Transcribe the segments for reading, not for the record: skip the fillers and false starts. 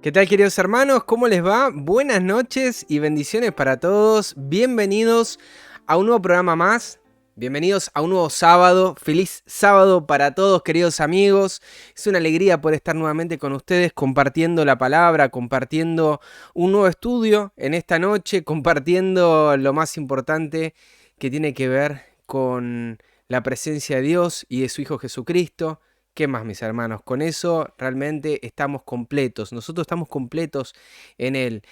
¿Qué tal, queridos hermanos? ¿Cómo les va? Buenas noches y bendiciones para todos. Bienvenidos a un nuevo programa más. Bienvenidos a un nuevo sábado. Feliz sábado para todos, queridos amigos. Es una alegría poder estar nuevamente con ustedes compartiendo la palabra, compartiendo un nuevo estudio en esta noche, compartiendo lo más importante que tiene que ver con la presencia de Dios y de su Hijo Jesucristo. ¿Qué más, mis hermanos? Con eso realmente estamos completos. Nosotros estamos completos en Él.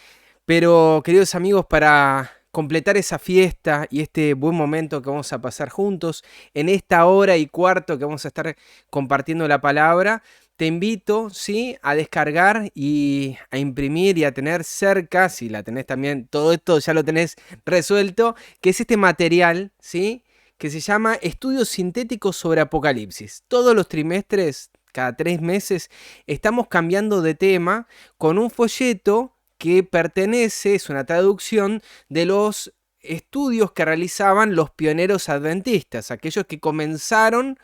Pero, queridos amigos, para completar esa fiesta y este buen momento que vamos a pasar juntos, en esta hora y cuarto que vamos a estar compartiendo la palabra, te invito, ¿sí?, a descargar y a imprimir y a tener cerca, si la tenés también, todo esto ya lo tenés resuelto, que es este material, ¿sí?, que se llama Estudios Sintéticos sobre Apocalipsis. Todos los trimestres, cada 3 meses, estamos cambiando de tema con un folleto que pertenece, es una traducción de los estudios que realizaban los pioneros adventistas, aquellos que comenzaron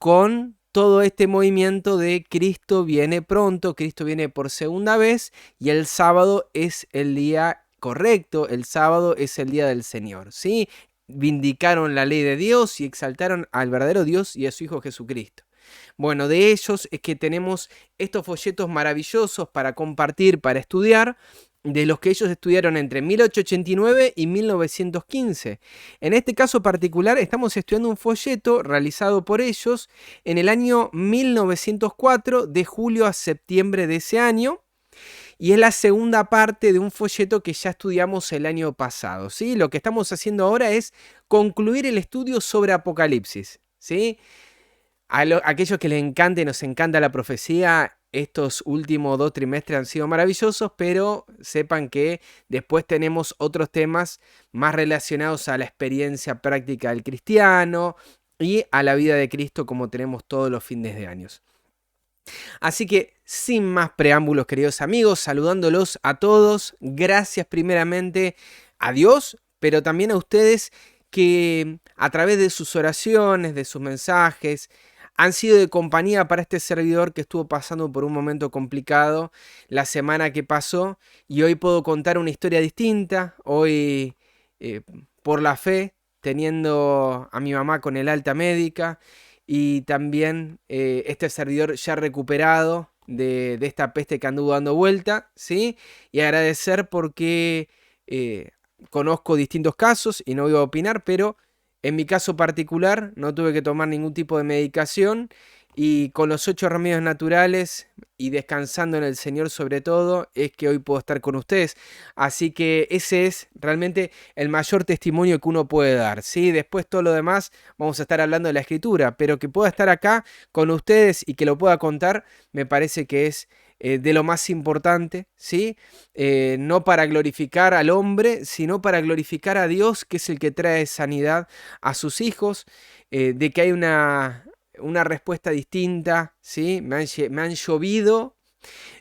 con todo este movimiento de Cristo viene pronto, Cristo viene por segunda vez y el sábado es el día correcto, el sábado es el día del Señor, ¿sí? Vindicaron la ley de Dios y exaltaron al verdadero Dios y a su Hijo Jesucristo. Bueno, de ellos es que tenemos estos folletos maravillosos para compartir, para estudiar, de los que ellos estudiaron entre 1889 y 1915. En este caso particular estamos estudiando un folleto realizado por ellos en el año 1904, de julio a septiembre de ese año, y es la segunda parte de un folleto que ya estudiamos el año pasado, ¿sí? Lo que estamos haciendo ahora es concluir el estudio sobre Apocalipsis, ¿sí? Aquellos que les encanta y nos encanta la profecía, estos últimos 2 trimestres han sido maravillosos, pero sepan que después tenemos otros temas más relacionados a la experiencia práctica del cristiano y a la vida de Cristo, como tenemos todos los fines de años. Así que, sin más preámbulos, queridos amigos, saludándolos a todos, gracias primeramente a Dios, pero también a ustedes que a través de sus oraciones, de sus mensajes, han sido de compañía para este servidor que estuvo pasando por un momento complicado la semana que pasó, y hoy puedo contar una historia distinta, hoy por la fe, teniendo a mi mamá con el alta médica, y también este servidor ya recuperado de esta peste que anduvo dando vuelta, ¿sí? Y agradecer porque conozco distintos casos y no voy a opinar, pero en mi caso particular no tuve que tomar ningún tipo de medicación, y con los 8 remedios naturales y descansando en el Señor sobre todo, es que hoy puedo estar con ustedes. Así que ese es realmente el mayor testimonio que uno puede dar, ¿sí? Después todo lo demás vamos a estar hablando de la Escritura, pero que pueda estar acá con ustedes y que lo pueda contar, me parece que es de lo más importante, ¿sí? No para glorificar al hombre, sino para glorificar a Dios, que es el que trae sanidad a sus hijos, de que hay una respuesta distinta, ¿sí? Me han llovido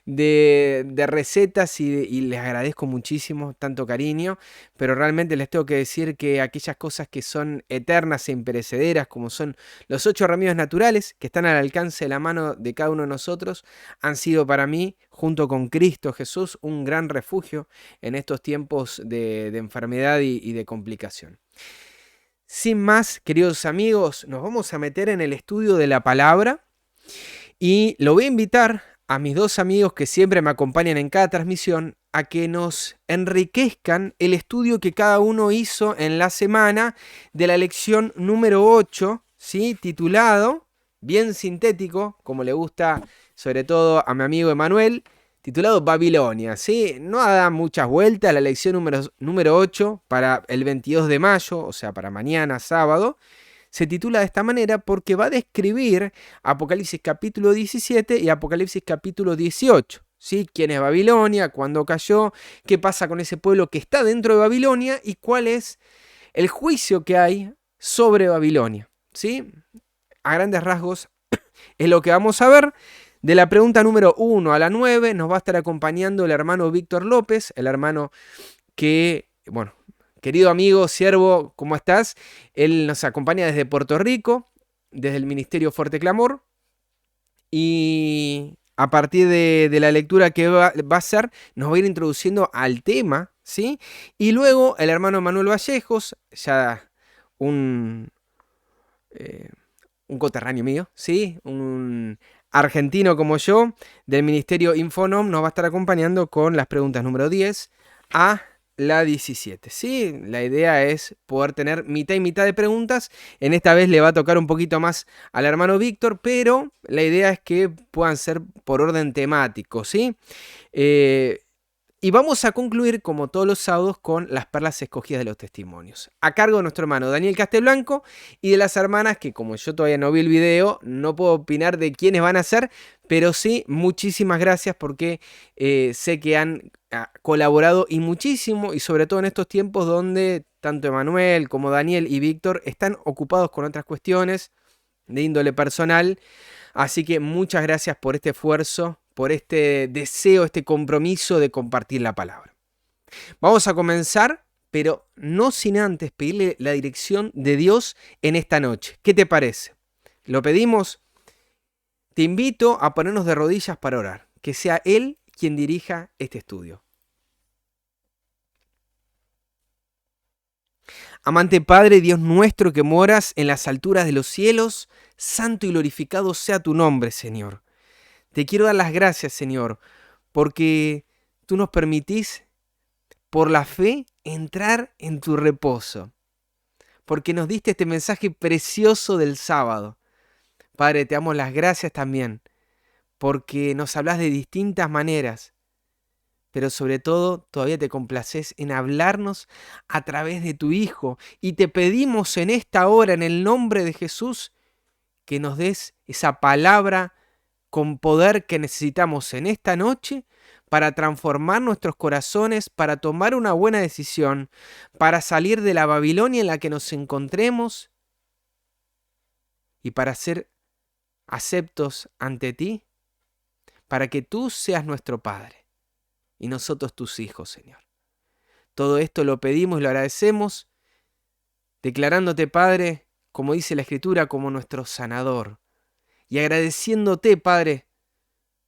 de recetas y les agradezco muchísimo tanto cariño, pero realmente les tengo que decir que aquellas cosas que son eternas e imperecederas, como son los 8 remedios naturales que están al alcance de la mano de cada uno de nosotros, han sido para mí, junto con Cristo Jesús, un gran refugio en estos tiempos de enfermedad y de complicación. Sin más, queridos amigos, nos vamos a meter en el estudio de la palabra y lo voy a invitar a mis 2 amigos que siempre me acompañan en cada transmisión a que nos enriquezcan el estudio que cada uno hizo en la semana de la lección número 8, ¿sí? Titulado, bien sintético, como le gusta sobre todo a mi amigo Emanuel, titulado Babilonia, ¿sí? No da muchas vueltas, la lección número 8 para el 22 de mayo, o sea, para mañana, sábado, se titula de esta manera porque va a describir Apocalipsis capítulo 17 y Apocalipsis capítulo 18. ¿Sí? ¿Quién es Babilonia? ¿Cuándo cayó? ¿Qué pasa con ese pueblo que está dentro de Babilonia? ¿Y cuál es el juicio que hay sobre Babilonia? ¿Sí? A grandes rasgos es lo que vamos a ver. De la pregunta número 1 a la 9 nos va a estar acompañando el hermano Víctor López, el hermano que, bueno, querido amigo, siervo, ¿cómo estás? Él nos acompaña desde Puerto Rico, desde el Ministerio Fuerte Clamor. Y a partir de la lectura que va a hacer, nos va a ir introduciendo al tema, ¿sí? Y luego el hermano Manuel Vallejos, ya un, un coterráneo mío, ¿sí? Un argentino como yo, del Ministerio Infonom, nos va a estar acompañando con las preguntas número 10 a la 17, ¿sí? La idea es poder tener mitad y mitad de preguntas. En esta vez le va a tocar un poquito más al hermano Víctor, pero la idea es que puedan ser por orden temático, ¿sí? Y vamos a concluir, como todos los sábados, con las perlas escogidas de los testimonios, a cargo de nuestro hermano Daniel Castelblanco y de las hermanas, que como yo todavía no vi el video, no puedo opinar de quiénes van a ser, pero sí, muchísimas gracias porque sé que han colaborado y muchísimo, y sobre todo en estos tiempos donde tanto Emanuel como Daniel y Víctor están ocupados con otras cuestiones de índole personal. Así que muchas gracias por este esfuerzo, por este deseo, este compromiso de compartir la palabra. Vamos a comenzar, pero no sin antes pedirle la dirección de Dios en esta noche. ¿Qué te parece? ¿Lo pedimos? Te invito a ponernos de rodillas para orar, que sea Él quien dirija este estudio. Amante Padre, Dios nuestro que moras en las alturas de los cielos, santo y glorificado sea tu nombre, Señor. Te quiero dar las gracias, Señor, porque tú nos permitís, por la fe, entrar en tu reposo, porque nos diste este mensaje precioso del sábado. Padre, te damos las gracias también, porque nos hablas de distintas maneras, pero sobre todo todavía te complaces en hablarnos a través de tu Hijo, y te pedimos en esta hora, en el nombre de Jesús, que nos des esa palabra con poder que necesitamos en esta noche para transformar nuestros corazones, para tomar una buena decisión, para salir de la Babilonia en la que nos encontremos y para ser aceptos ante ti, para que tú seas nuestro Padre y nosotros tus hijos, Señor. Todo esto lo pedimos y lo agradecemos, declarándote, Padre, como dice la Escritura, como nuestro sanador, y agradeciéndote, Padre,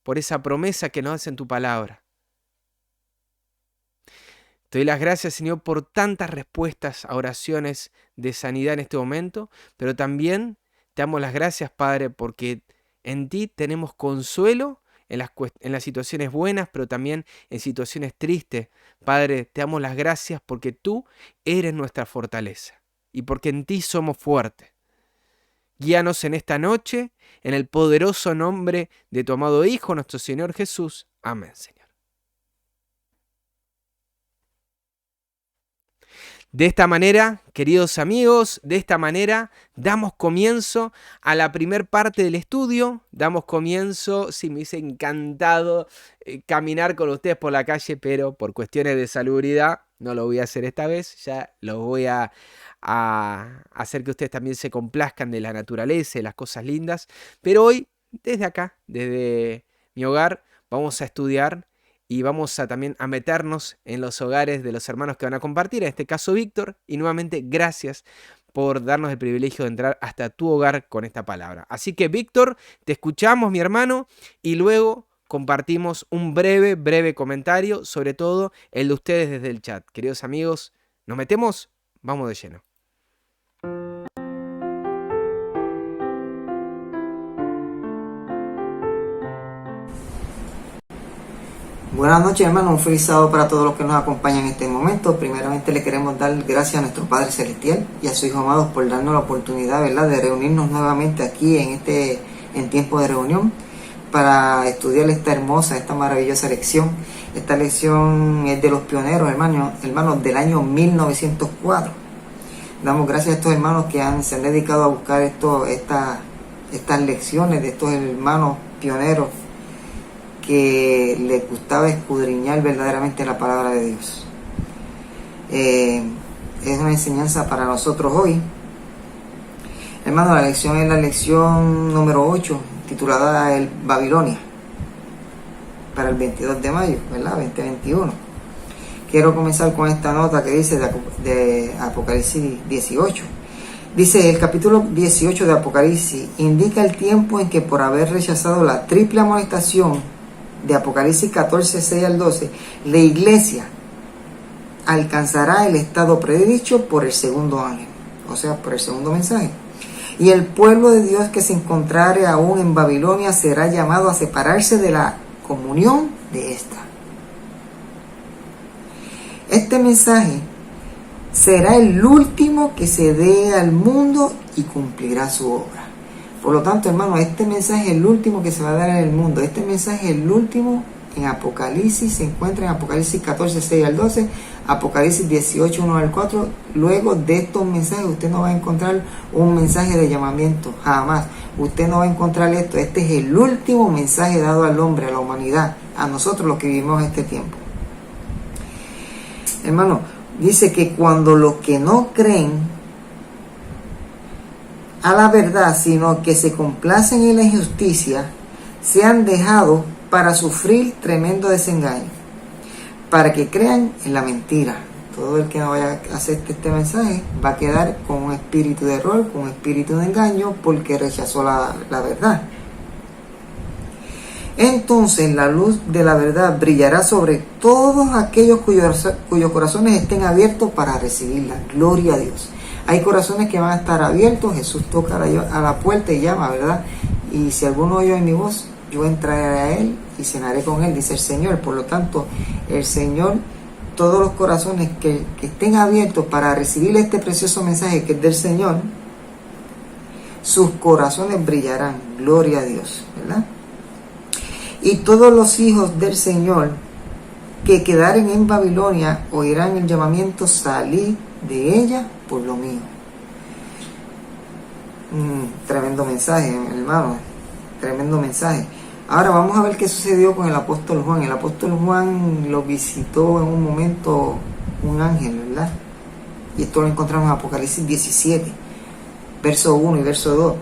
por esa promesa que nos hace en tu palabra. Te doy las gracias, Señor, por tantas respuestas a oraciones de sanidad en este momento, pero también te damos las gracias, Padre, porque en ti tenemos consuelo en las situaciones buenas, pero también en situaciones tristes. Padre, te damos las gracias porque tú eres nuestra fortaleza y porque en ti somos fuertes. Guíanos en esta noche, en el poderoso nombre de tu amado Hijo, nuestro Señor Jesús. Amén, Señor. De esta manera, queridos amigos, de esta manera damos comienzo a la primer parte del estudio. Damos comienzo, sí, me hubiese encantado caminar con ustedes por la calle, pero por cuestiones de salubridad no lo voy a hacer esta vez. Ya lo voy a hacer que ustedes también se complazcan de la naturaleza, de las cosas lindas. Pero hoy, desde acá, desde mi hogar, vamos a estudiar y vamos también a meternos en los hogares de los hermanos que van a compartir, en este caso Víctor, y nuevamente gracias por darnos el privilegio de entrar hasta tu hogar con esta palabra. Así que Víctor, te escuchamos, mi hermano, y luego compartimos un breve comentario, sobre todo el de ustedes desde el chat. Queridos amigos, ¿nos metemos? Vamos de lleno. Buenas noches, hermanos, un feliz sábado para todos los que nos acompañan en este momento. Primeramente le queremos dar gracias a nuestro Padre Celestial y a su Hijo amado por darnos la oportunidad, ¿verdad?, de reunirnos nuevamente aquí en tiempo de reunión para estudiar esta maravillosa lección. Esta lección es de los pioneros, hermanos, del año 1904. Damos gracias a estos hermanos que se han dedicado a buscar estas lecciones de estos hermanos pioneros que les gustaba escudriñar verdaderamente la palabra de Dios. Es una enseñanza para nosotros hoy. Hermano, la lección es la lección número 8, titulada El Babilonia, para el 22 de mayo, ¿verdad? 2021. Quiero comenzar con esta nota que dice de Apocalipsis 18. Dice el capítulo 18 de Apocalipsis, indica el tiempo en que por haber rechazado la triple amonestación de Apocalipsis 14, 6 al 12, la iglesia alcanzará el estado predicho por el segundo ángel, o sea, por el segundo mensaje. Y el pueblo de Dios que se encontrare aún en Babilonia será llamado a separarse de la comunión de esta. Este mensaje será el último que se dé al mundo y cumplirá su obra. Por lo tanto, hermano, este mensaje es el último que se va a dar en el mundo. Este mensaje es el último en Apocalipsis, se encuentra en Apocalipsis 14, 6 al 12, Apocalipsis 18, 1 al 4. Luego de estos mensajes usted no va a encontrar un mensaje de llamamiento, jamás. Usted no va a encontrar esto. Este es el último mensaje dado al hombre, a la humanidad, a nosotros los que vivimos este tiempo. Hermano, dice que cuando los que no creen a la verdad, sino que se complacen en la injusticia, sean dejados para sufrir tremendo desengaño, para que crean en la mentira. Todo el que no vaya a aceptar este mensaje va a quedar con un espíritu de error, con un espíritu de engaño, porque rechazó la verdad. Entonces la luz de la verdad brillará sobre todos aquellos cuyos corazones estén abiertos para recibirla. Gloria a Dios. Hay corazones que van a estar abiertos. Jesús toca a la puerta y llama, ¿verdad? Y si alguno oye mi voz, yo entraré a él y cenaré con él, dice el Señor. Por lo tanto, el Señor, todos los corazones que estén abiertos para recibir este precioso mensaje que es del Señor, sus corazones brillarán. Gloria a Dios, ¿verdad? Y todos los hijos del Señor que quedaren en Babilonia oirán el llamamiento: salid de ella por lo mío. Tremendo mensaje, hermano. Tremendo mensaje. Ahora vamos a ver qué sucedió con el apóstol Juan. El apóstol Juan lo visitó en un momento un ángel, ¿verdad? Y esto lo encontramos en Apocalipsis 17, verso 1 y verso 2.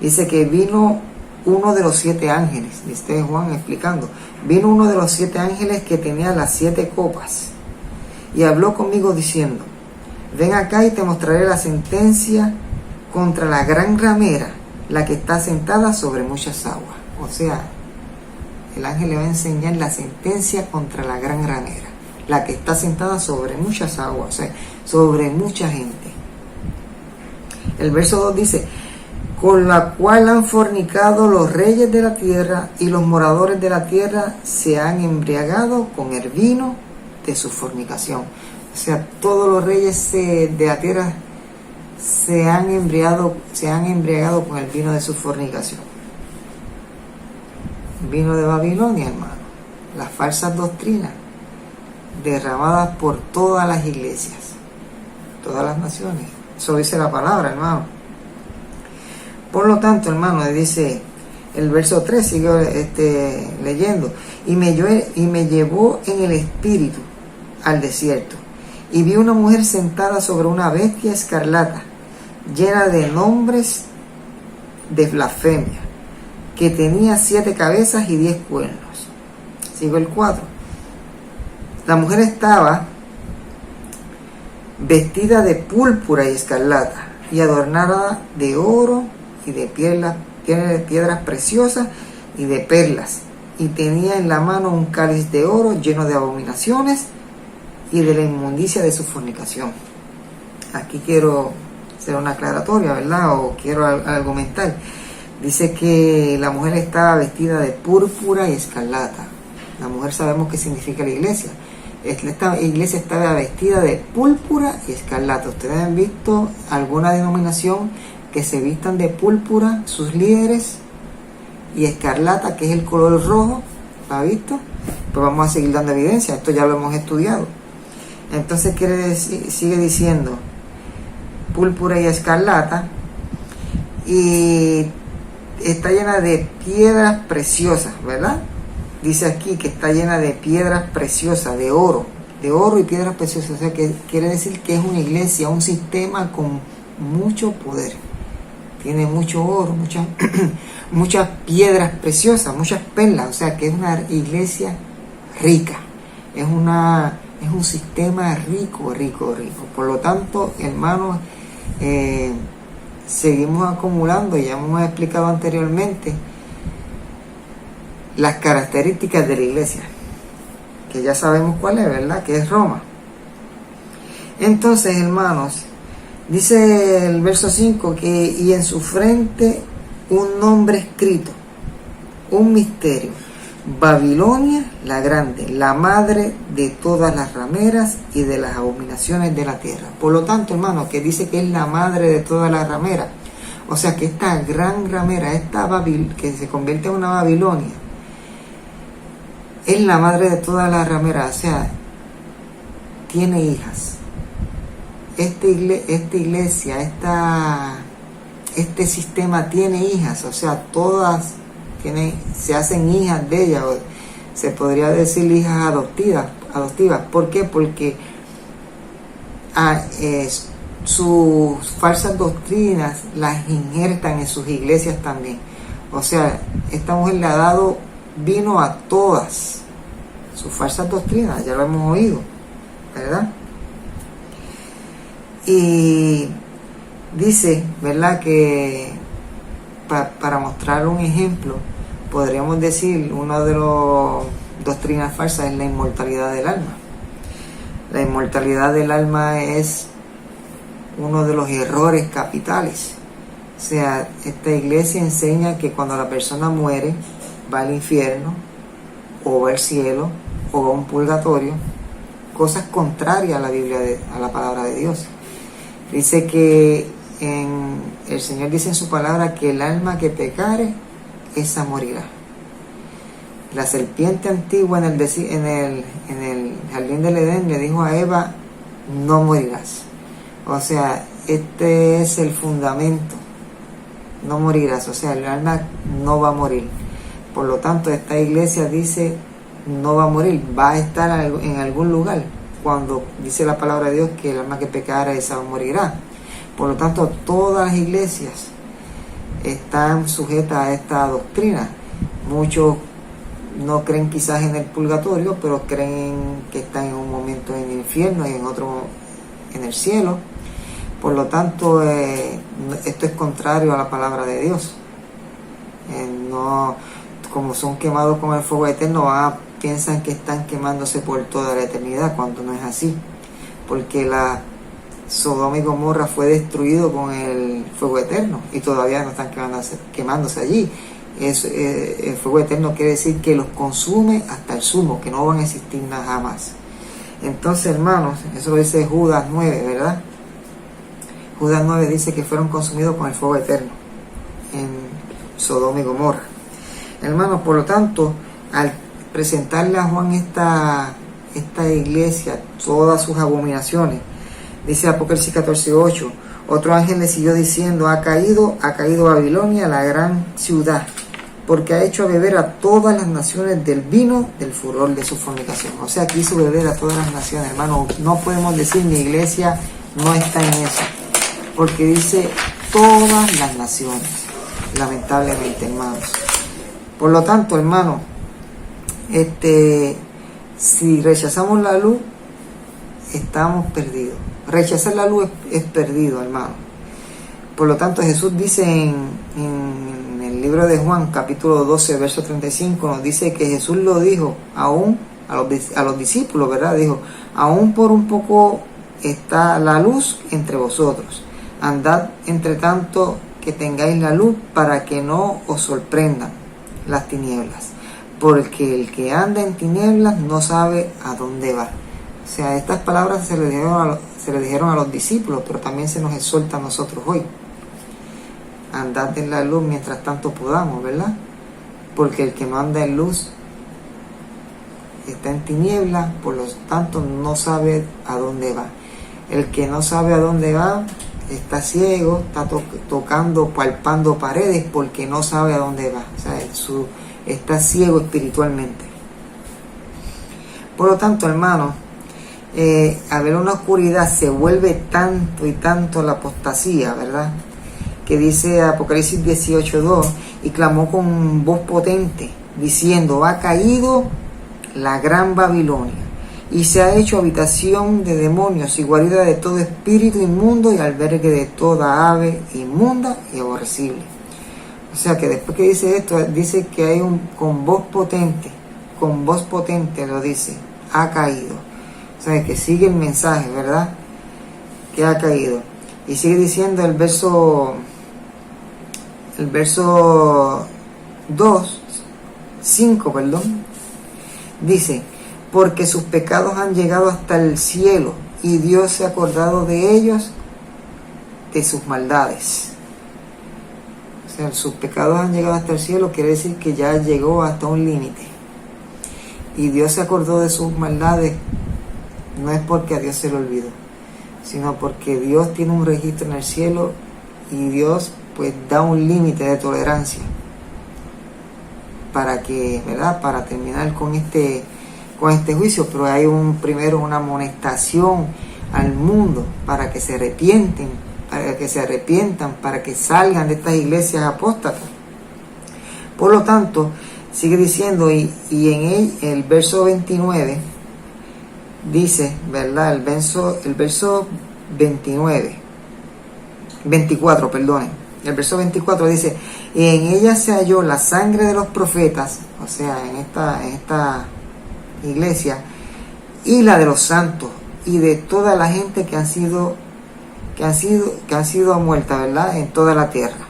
Dice que vino uno de los 7 ángeles, dice Juan explicando, vino uno de los 7 ángeles que tenía las 7 copas y habló conmigo diciendo: ven acá y te mostraré la sentencia contra la gran ramera, la que está sentada sobre muchas aguas. O sea, el ángel le va a enseñar la sentencia contra la gran ramera, la que está sentada sobre muchas aguas, o sea, sobre mucha gente. El verso 2 dice: con la cual han fornicado los reyes de la tierra, y los moradores de la tierra se han embriagado con el vino de su fornicación. O sea, todos los reyes de la tierra se han embriagado con el vino de su fornicación. Vino de Babilonia, hermano. Las falsas doctrinas derramadas por todas las iglesias, todas las naciones. Eso dice la palabra, hermano. Por lo tanto, hermano, dice el verso 3, sigue leyendo: y me llevó en el espíritu al desierto, y vi una mujer sentada sobre una bestia escarlata, llena de nombres de blasfemia, que tenía 7 cabezas y 10 cuernos. Sigo el 4. La mujer estaba vestida de púrpura y escarlata, y adornada de oro y de piedras preciosas y de perlas, y tenía en la mano un cáliz de oro lleno de abominaciones y de la inmundicia de su fornicación. Aquí quiero hacer una aclaratoria, ¿verdad? O quiero argumentar. Dice que la mujer estaba vestida de púrpura y escarlata. La mujer sabemos qué significa la iglesia. Esta iglesia estaba vestida de púrpura y escarlata. ¿Ustedes han visto alguna denominación que se vistan de púrpura, sus líderes, y escarlata, que es el color rojo? ¿Lo ha visto? Pues vamos a seguir dando evidencia. Esto ya lo hemos estudiado. Entonces sigue diciendo púrpura y escarlata, y está llena de piedras preciosas, ¿verdad? Dice aquí que está llena de piedras preciosas, de oro y piedras preciosas. O sea, que quiere decir que es una iglesia, un sistema con mucho poder. Tiene mucho oro, muchas piedras preciosas, muchas perlas. O sea, que es una iglesia rica. Es un sistema rico. Por lo tanto, hermanos, seguimos acumulando, ya hemos explicado anteriormente, las características de la iglesia, que ya sabemos cuál es, ¿verdad? Que es Roma. Entonces, hermanos, dice el verso 5 que y en su frente un nombre escrito, un misterio, Babilonia la grande, la madre de todas las rameras y de las abominaciones de la tierra. Por lo tanto, hermanos, que dice que es la madre de todas las rameras, o sea que esta gran ramera, que se convierte en una Babilonia, es la madre de todas las rameras, o sea, tiene hijas. Esta iglesia, este sistema tiene hijas, o sea, todas se hacen hijas de ella, o se podría decir hijas adoptivas. ¿Por qué? Porque sus falsas doctrinas las injertan en sus iglesias también. O sea, esta mujer le ha dado vino a todas sus falsas doctrinas, ya lo hemos oído, ¿verdad? Y dice, ¿verdad?, que para mostrar un ejemplo, podríamos decir, una de las doctrinas falsas es la inmortalidad del alma. La inmortalidad del alma es uno de los errores capitales. O sea, esta iglesia enseña que cuando la persona muere, va al infierno, o va al cielo, o va a un purgatorio, cosas contrarias a la Biblia, a la palabra de Dios. Dice que el Señor dice en su palabra que el alma que pecare, esa morirá. La serpiente antigua en el jardín del Edén le dijo a Eva, no morirás. O sea, este es el fundamento, no morirás, o sea, el alma no va a morir. Por lo tanto, esta iglesia dice, no va a morir, va a estar en algún lugar, cuando dice la palabra de Dios que el alma que pecare, esa morirá. Por lo tanto, todas las iglesias están sujetas a esta doctrina. Muchos no creen quizás en el purgatorio, pero creen que están en un momento en el infierno y en otro en el cielo. Por lo tanto, esto es contrario a la palabra de Dios. No, como son quemados con el fuego eterno, piensan que están quemándose por toda la eternidad, cuando no es así. Porque la Sodoma y Gomorra fue destruido con el fuego eterno y todavía no están quemándose allí. El fuego eterno quiere decir que los consume hasta el sumo, que no van a existir nada jamás. Entonces, hermanos, eso lo dice Judas 9, ¿verdad? Judas 9 dice que fueron consumidos con el fuego eterno en Sodoma y Gomorra. Hermanos, por lo tanto, al presentarle a Juan esta iglesia, todas sus abominaciones, dice Apocalipsis 14:8, otro ángel le siguió diciendo, ha caído Babilonia, la gran ciudad, porque ha hecho beber a todas las naciones del vino del furor de su fornicación. O sea, quiso beber a todas las naciones, hermano. No podemos decir mi iglesia no está en eso, porque dice todas las naciones, lamentablemente, hermanos. Por lo tanto, hermano, si rechazamos la luz, estamos perdidos. Rechazar la luz es perdido, hermano. Por lo tanto, Jesús dice en el libro de Juan, capítulo 12, verso 35, nos dice que Jesús lo dijo aún a los discípulos, ¿verdad? Dijo, aún por un poco está la luz entre vosotros. Andad entre tanto que tengáis la luz, para que no os sorprendan las tinieblas. Porque el que anda en tinieblas no sabe a dónde va. O sea, estas palabras se le dijeron a los discípulos, pero también se nos exhorta a nosotros hoy. Andad en la luz mientras tanto podamos, ¿verdad? Porque el que no anda en luz está en tinieblas, por lo tanto no sabe a dónde va. El que no sabe a dónde va está ciego, está palpando paredes porque no sabe a dónde va. O sea, está ciego espiritualmente. Por lo tanto, hermanos, al ver una oscuridad se vuelve tanto y tanto la apostasía, ¿verdad? Que dice Apocalipsis 18:2, y clamó con voz potente, diciendo, ha caído la gran Babilonia, y se ha hecho habitación de demonios y guarida de todo espíritu inmundo y albergue de toda ave inmunda y aborrecible. O sea que después que dice esto, dice que hay con voz potente lo dice, ha caído. O sea que sigue el mensaje, ¿verdad? Que ha caído. Y sigue diciendo el verso 5, dice, porque sus pecados han llegado hasta el cielo y Dios se ha acordado de ellos, de sus maldades. O sea, sus pecados han llegado hasta el cielo, quiere decir que ya llegó hasta un límite. Y Dios se acordó de sus maldades, no es porque a Dios se le olvidó, sino porque Dios tiene un registro en el cielo y Dios pues da un límite de tolerancia para que, ¿verdad? Para terminar con este juicio, pero hay primero una amonestación al mundo para que se arrepientan, para que salgan de estas iglesias apóstatas. Por lo tanto, sigue diciendo, y en el verso 29 dice, ¿verdad? El verso 24, perdonen. El verso 24 dice, y en ella se halló la sangre de los profetas, o sea, en esta iglesia, y la de los santos, y de toda la gente que han sido muertas, ¿verdad? En toda la tierra.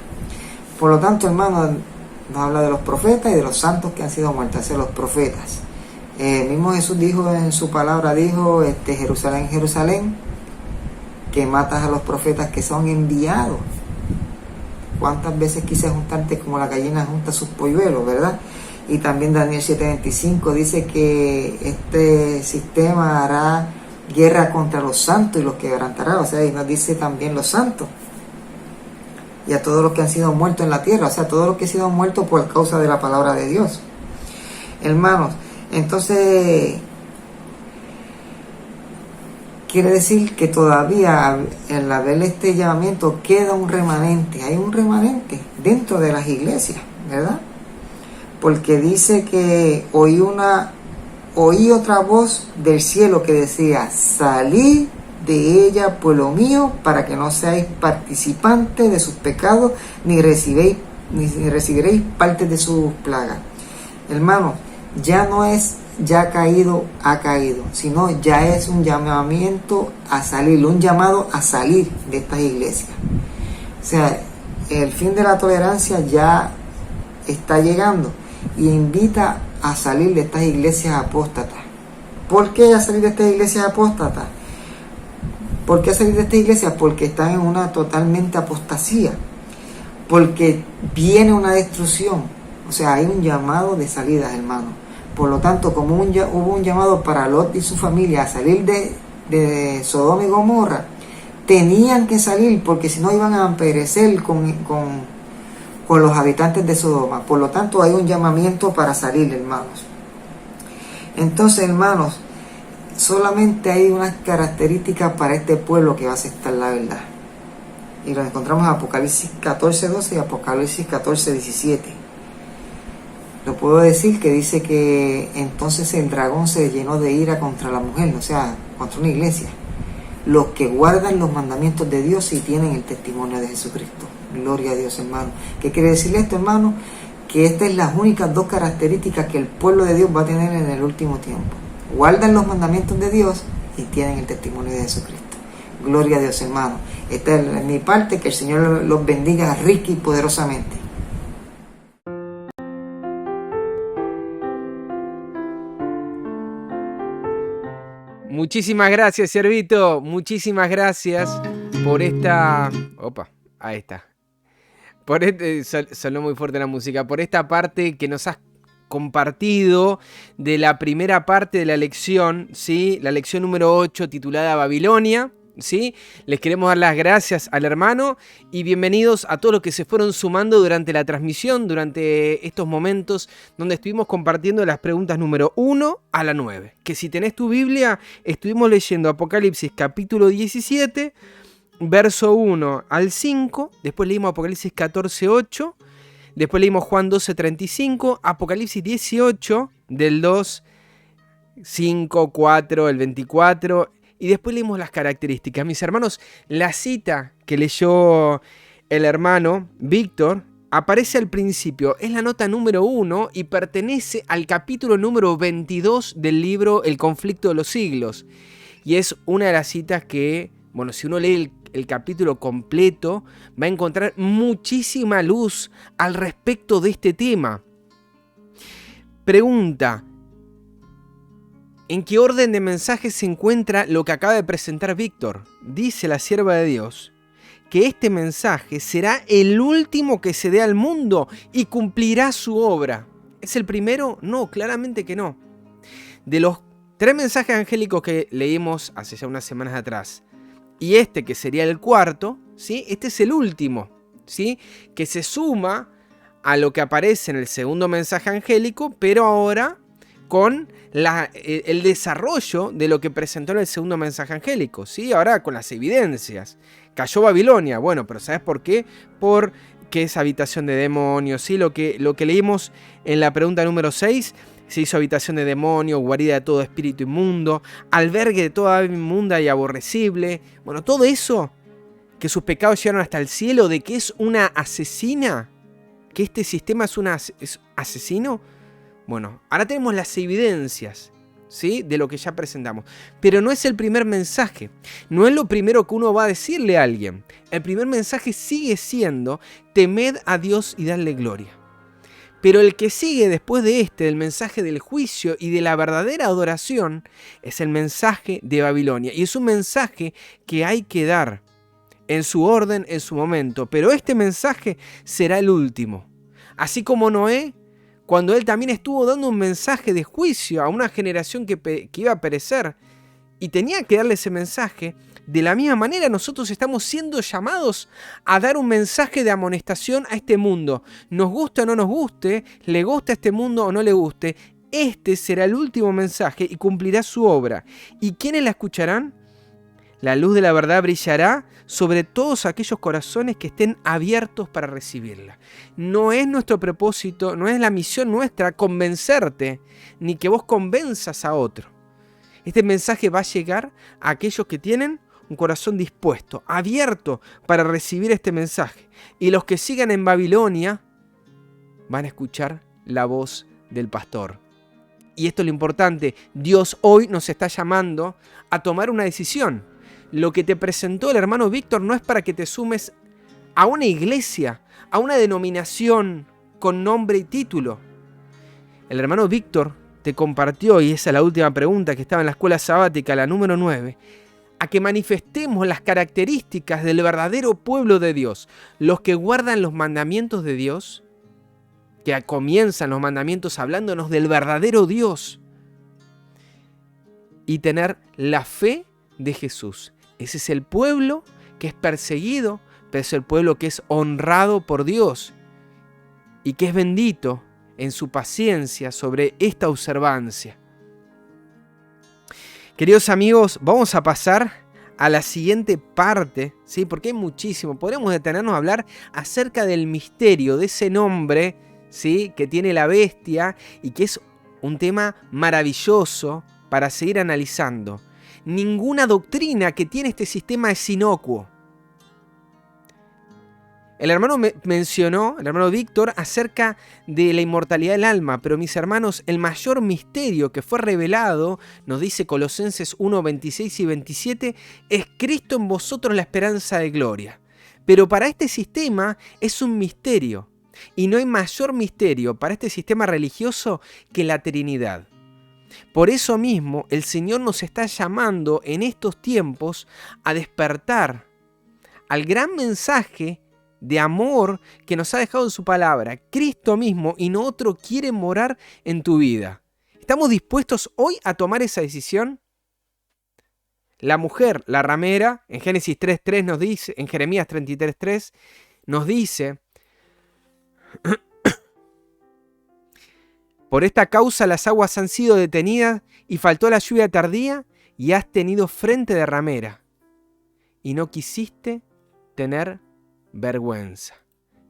Por lo tanto, hermano, nos habla de los profetas y de los santos que han sido muertos, o sea, los profetas. Mismo Jesús dijo en su palabra, Jerusalén, Jerusalén, que matas a los profetas que son enviados. ¿Cuántas veces quise juntarte como la gallina junta sus polluelos, verdad? Y también Daniel 7:25 dice que este sistema hará guerra contra los santos y los quebrantará. O sea, y nos dice también los santos. Y a todos los que han sido muertos en la tierra. O sea, todos los que han sido muertos por causa de la palabra de Dios. Hermanos, entonces quiere decir que todavía al haber este llamamiento queda un remanente, hay un remanente dentro de las iglesias, ¿verdad? Porque dice que oí otra voz del cielo que decía, salid de ella, pueblo mío, para que no seáis participantes de sus pecados, ni recibiréis parte de sus plagas. Hermanos, ya no es ya caído, ha caído, sino ya es un llamamiento a salir, un llamado a salir de estas iglesias. O sea, el fin de la tolerancia ya está llegando y invita a salir de estas iglesias apóstatas. ¿Por qué a salir de estas iglesias apóstatas? ¿Por qué salir de estas iglesias? Porque están en una totalmente apostasía, porque viene una destrucción. O sea, hay un llamado de salida, hermano. Por lo tanto, como hubo un llamado para Lot y su familia a salir de Sodoma y Gomorra, tenían que salir porque si no iban a perecer con los habitantes de Sodoma. Por lo tanto, hay un llamamiento para salir, hermanos. Entonces, hermanos, solamente hay unas características para este pueblo que va a aceptar la verdad. Y lo encontramos en Apocalipsis 14:12 y Apocalipsis 14:17. Lo puedo decir que dice que entonces el dragón se llenó de ira contra la mujer, o sea, contra una iglesia. Los que guardan los mandamientos de Dios y tienen el testimonio de Jesucristo. Gloria a Dios, hermano. ¿Qué quiere decir esto, hermano? Que estas son las únicas dos características que el pueblo de Dios va a tener en el último tiempo. Guardan los mandamientos de Dios y tienen el testimonio de Jesucristo. Gloria a Dios, hermano. Esta es mi parte, que el Señor los bendiga rica y poderosamente. Muchísimas gracias, Servito. Muchísimas gracias por esta... Opa, ahí está. Sonó muy fuerte la música. Por esta parte que nos has compartido de la primera parte de la lección, ¿sí? La lección número 8 titulada Babilonia. ¿Sí? Les queremos dar las gracias al hermano y bienvenidos a todos los que se fueron sumando durante la transmisión, durante estos momentos donde estuvimos compartiendo las preguntas número 1 a la 9. Que si tenés tu Biblia, estuvimos leyendo Apocalipsis capítulo 17, verso 1 al 5, después leímos Apocalipsis 14:8, después leímos Juan 12:35, Apocalipsis 18, del 2 5, 4, el 24, y después leímos las características. Mis hermanos, la cita que leyó el hermano Víctor aparece al principio, es la nota número 1 y pertenece al capítulo número 22 del libro El conflicto de los siglos. Y es una de las citas que, bueno, si uno lee el capítulo completo, va a encontrar muchísima luz al respecto de este tema. Pregunta: ¿en qué orden de mensajes se encuentra lo que acaba de presentar Víctor? Dice la sierva de Dios que este mensaje será el último que se dé al mundo y cumplirá su obra. ¿Es el primero? No, claramente que no. De los 3 mensajes angélicos que leímos hace ya unas semanas atrás, y este que sería el cuarto, ¿sí? Este es el último, ¿sí? Que se suma a lo que aparece en el segundo mensaje angélico, pero ahora con el desarrollo de lo que presentó en el segundo mensaje angélico, ¿sí? Ahora con las evidencias. Cayó Babilonia, bueno, pero ¿sabes por qué? Porque es habitación de demonios, ¿sí? Lo que leímos en la pregunta número 6, se hizo habitación de demonios, guarida de todo espíritu inmundo, albergue de toda ave inmunda y aborrecible. Bueno, todo eso, que sus pecados llegaron hasta el cielo, de que es una asesina, que este sistema es asesino. Bueno, ahora tenemos las evidencias, ¿sí? De lo que ya presentamos. Pero no es el primer mensaje. No es lo primero que uno va a decirle a alguien. El primer mensaje sigue siendo: temed a Dios y dadle gloria. Pero el que sigue después de del mensaje del juicio y de la verdadera adoración, es el mensaje de Babilonia. Y es un mensaje que hay que dar en su orden, en su momento. Pero este mensaje será el último. Así como Noé, cuando él también estuvo dando un mensaje de juicio a una generación que iba a perecer, y tenía que darle ese mensaje, de la misma manera nosotros estamos siendo llamados a dar un mensaje de amonestación a este mundo. Nos guste o no nos guste, le guste a este mundo o no le guste, este será el último mensaje y cumplirá su obra. ¿Y quiénes la escucharán? La luz de la verdad brillará sobre todos aquellos corazones que estén abiertos para recibirla. No es nuestro propósito, no es la misión nuestra convencerte, ni que vos convenzas a otro. Este mensaje va a llegar a aquellos que tienen un corazón dispuesto, abierto para recibir este mensaje. Y los que sigan en Babilonia van a escuchar la voz del pastor. Y esto es lo importante, Dios hoy nos está llamando a tomar una decisión. Lo que te presentó el hermano Víctor no es para que te sumes a una iglesia, a una denominación con nombre y título. El hermano Víctor te compartió, y esa es la última pregunta que estaba en la escuela sabática, la número 9, a que manifestemos las características del verdadero pueblo de Dios, los que guardan los mandamientos de Dios, que comienzan los mandamientos hablándonos del verdadero Dios, y tener la fe de Jesús. Ese es el pueblo que es perseguido, pero es el pueblo que es honrado por Dios y que es bendito en su paciencia sobre esta observancia. Queridos amigos, vamos a pasar a la siguiente parte, ¿sí? Porque hay muchísimo. Podríamos detenernos a hablar acerca del misterio de ese nombre, ¿sí? Que tiene la bestia y que es un tema maravilloso para seguir analizando. Ninguna doctrina que tiene este sistema es inocuo. El hermano mencionó, el hermano Víctor, acerca de la inmortalidad del alma, pero mis hermanos, el mayor misterio que fue revelado, nos dice Colosenses 1, 26 y 27, es Cristo en vosotros la esperanza de gloria. Pero para este sistema es un misterio, y no hay mayor misterio para este sistema religioso que la Trinidad. Por eso mismo, el Señor nos está llamando en estos tiempos a despertar al gran mensaje de amor que nos ha dejado en su palabra. Cristo mismo y no otro quiere morar en tu vida. ¿Estamos dispuestos hoy a tomar esa decisión? La mujer, la ramera, en Génesis 3.3 nos dice, en Jeremías 33.3 nos dice: por esta causa las aguas han sido detenidas y faltó la lluvia tardía y has tenido frente de ramera y no quisiste tener vergüenza.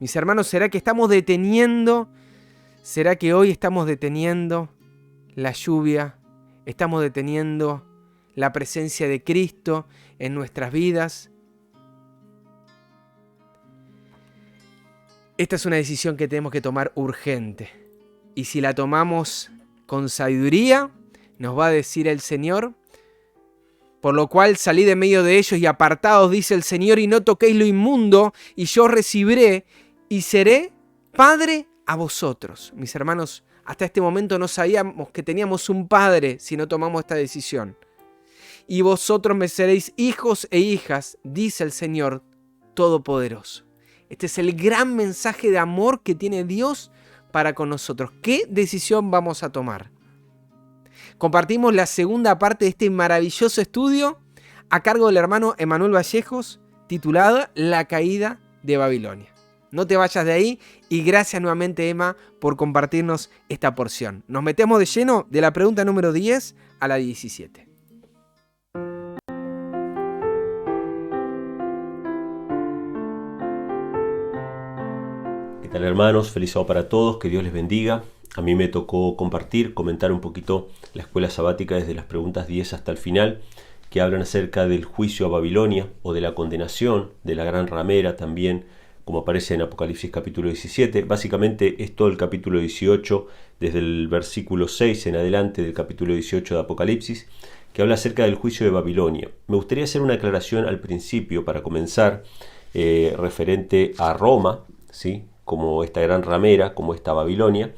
Mis hermanos, ¿será que estamos deteniendo? ¿Será que hoy estamos deteniendo la lluvia estamos deteniendo la presencia de Cristo en nuestras vidas. Esta es una decisión que tenemos que tomar urgente. Y si la tomamos con sabiduría, nos va a decir el Señor: por lo cual salid de medio de ellos y apartaos, dice el Señor, y no toquéis lo inmundo, y yo os recibiré y seré Padre a vosotros. Mis hermanos, hasta este momento no sabíamos que teníamos un Padre si no tomamos esta decisión. Y vosotros me seréis hijos e hijas, dice el Señor Todopoderoso. Este es el gran mensaje de amor que tiene Dios para con nosotros. ¿Qué decisión vamos a tomar? Compartimos la segunda parte de este maravilloso estudio a cargo del hermano Emanuel Vallejos, titulada La caída de Babilonia. No te vayas de ahí y gracias nuevamente, Emma, por compartirnos esta porción. Nos metemos de lleno de la pregunta número 10 a la 17. ¿Qué tal, hermanos? Feliz sábado para todos, que Dios les bendiga. A mí me tocó comentar un poquito la escuela sabática desde las preguntas 10 hasta el final, que hablan acerca del juicio a Babilonia o de la condenación de la gran ramera también, como aparece en Apocalipsis capítulo 17. Básicamente es todo el capítulo 18, desde el versículo 6 en adelante del capítulo 18 de Apocalipsis, que habla acerca del juicio de Babilonia. Me gustaría hacer una aclaración al principio para comenzar, referente a Roma, ¿sí?, como esta gran ramera, como esta Babilonia.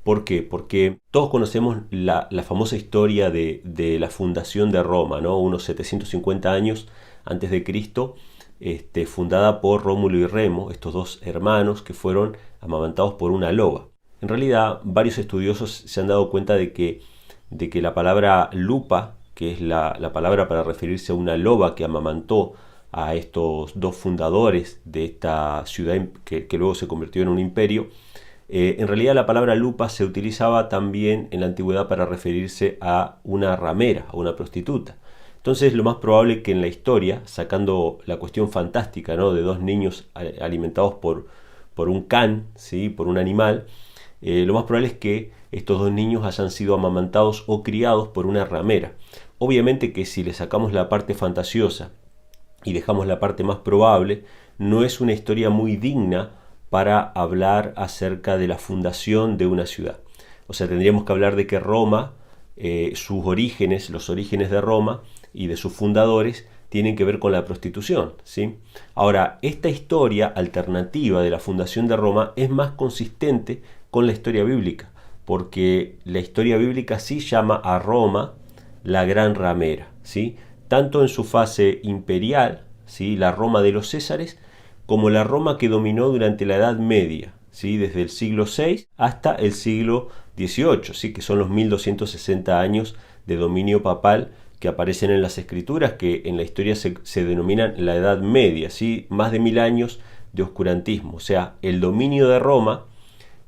¿Por qué? Porque todos conocemos la famosa historia de la fundación de Roma, ¿no? Unos 750 años antes de Cristo, fundada por Rómulo y Remo, estos dos hermanos que fueron amamantados por una loba. En realidad, varios estudiosos se han dado cuenta de que la palabra lupa, que es la palabra para referirse a una loba que amamantó a estos dos fundadores de esta ciudad que luego se convirtió en un imperio, en realidad la palabra lupa se utilizaba también en la antigüedad para referirse a una ramera, a una prostituta. Entonces lo más probable es que en la historia, sacando la cuestión fantástica, ¿no?, de dos niños alimentados por un can, ¿sí?, por un animal, lo más probable es que estos dos niños hayan sido amamantados o criados por una ramera. Obviamente que si le sacamos la parte fantasiosa y dejamos la parte más probable, no es una historia muy digna para hablar acerca de la fundación de una ciudad. O sea, tendríamos que hablar de que Roma, sus orígenes, los orígenes de Roma y de sus fundadores, tienen que ver con la prostitución, ¿sí? Ahora, esta historia alternativa de la fundación de Roma es más consistente con la historia bíblica, porque la historia bíblica sí llama a Roma la gran ramera, ¿sí?, tanto en su fase imperial, ¿sí?, la Roma de los Césares, como la Roma que dominó durante la Edad Media, ¿sí?, desde el siglo VI hasta el siglo XVIII, ¿sí?, que son los 1260 años de dominio papal que aparecen en las escrituras, que en la historia se denominan la Edad Media, ¿sí?, más de 1000 años de oscurantismo. O sea, el dominio de Roma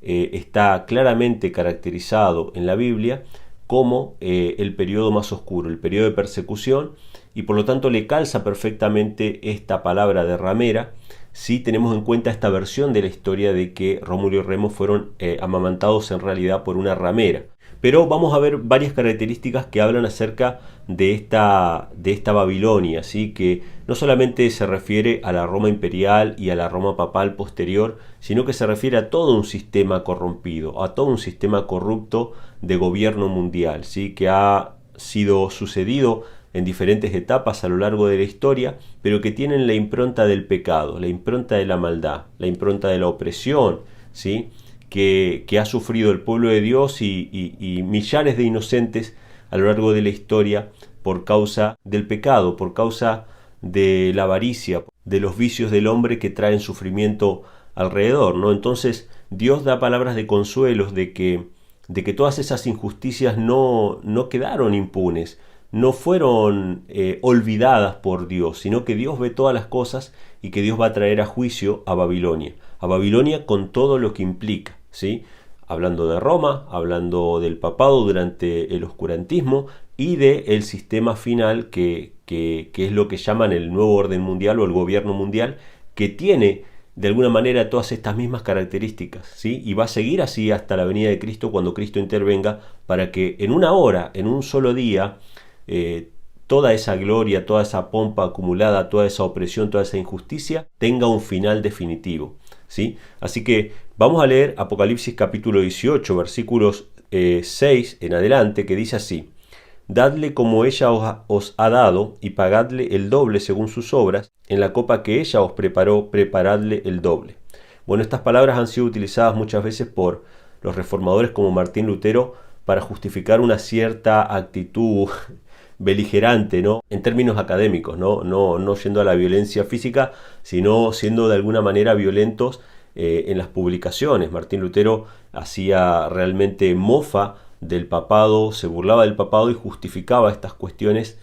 está claramente caracterizado en la Biblia como el periodo más oscuro, el periodo de persecución, y por lo tanto le calza perfectamente esta palabra de ramera si tenemos en cuenta esta versión de la historia de que Rómulo y Remo fueron amamantados en realidad por una ramera. Pero vamos a ver varias características que hablan acerca de esta Babilonia, ¿sí?, que no solamente se refiere a la Roma imperial y a la Roma papal posterior, sino que se refiere a todo un sistema corrompido, a todo un sistema corrupto de gobierno mundial, ¿sí?, que ha sido sucedido en diferentes etapas a lo largo de la historia, pero que tienen la impronta del pecado, la impronta de la maldad, la impronta de la opresión, ¿sí?, que ha sufrido el pueblo de Dios y millares de inocentes a lo largo de la historia por causa del pecado, por causa de la avaricia, de los vicios del hombre que traen sufrimiento alrededor, ¿no? Entonces Dios da palabras de consuelos de que todas esas injusticias no quedaron impunes, no fueron olvidadas por Dios, sino que Dios ve todas las cosas y que Dios va a traer a juicio a Babilonia con todo lo que implica, ¿sí? Hablando de Roma, hablando del papado durante el oscurantismo y del sistema final que es lo que llaman el nuevo orden mundial o el gobierno mundial, que tiene de alguna manera todas estas mismas características, ¿sí? Y va a seguir así hasta la venida de Cristo, cuando Cristo intervenga para que en una hora, en un solo día, toda esa gloria, toda esa pompa acumulada, toda esa opresión, toda esa injusticia tenga un final definitivo, ¿sí? Así que vamos a leer Apocalipsis capítulo 18, versículos 6 en adelante, que dice así: Dadle como ella os ha dado, y pagadle el doble según sus obras. En la copa que ella os preparó, preparadle el doble. Bueno, estas palabras han sido utilizadas muchas veces por los reformadores como Martín Lutero para justificar una cierta actitud beligerante, ¿no? En términos académicos, no yendo a la violencia física, sino siendo de alguna manera violentos en las publicaciones. Martín Lutero hacía realmente mofa del papado, se burlaba del papado y justificaba estas cuestiones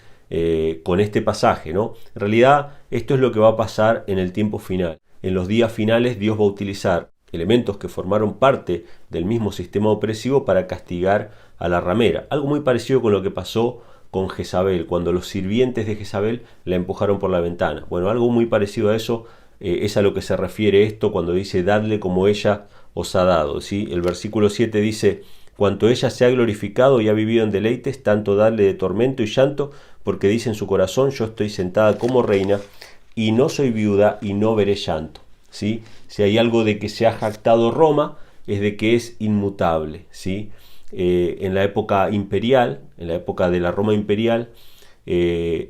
con este pasaje, ¿no? En realidad, esto es lo que va a pasar en el tiempo final. En los días finales, Dios va a utilizar elementos que formaron parte del mismo sistema opresivo para castigar a la ramera. Algo muy parecido con lo que pasó con Jezabel, cuando los sirvientes de Jezabel la empujaron por la ventana. Bueno, algo muy parecido a eso es a lo que se refiere esto cuando dice dadle como ella os ha dado, ¿sí? El versículo 7 dice: cuanto ella se ha glorificado y ha vivido en deleites, tanto darle de tormento y llanto, porque dice en su corazón: yo estoy sentada como reina y no soy viuda y no veré llanto, ¿sí? Si hay algo de que se ha jactado Roma, es de que es inmutable, ¿sí? En la época imperial, en la época de la Roma imperial,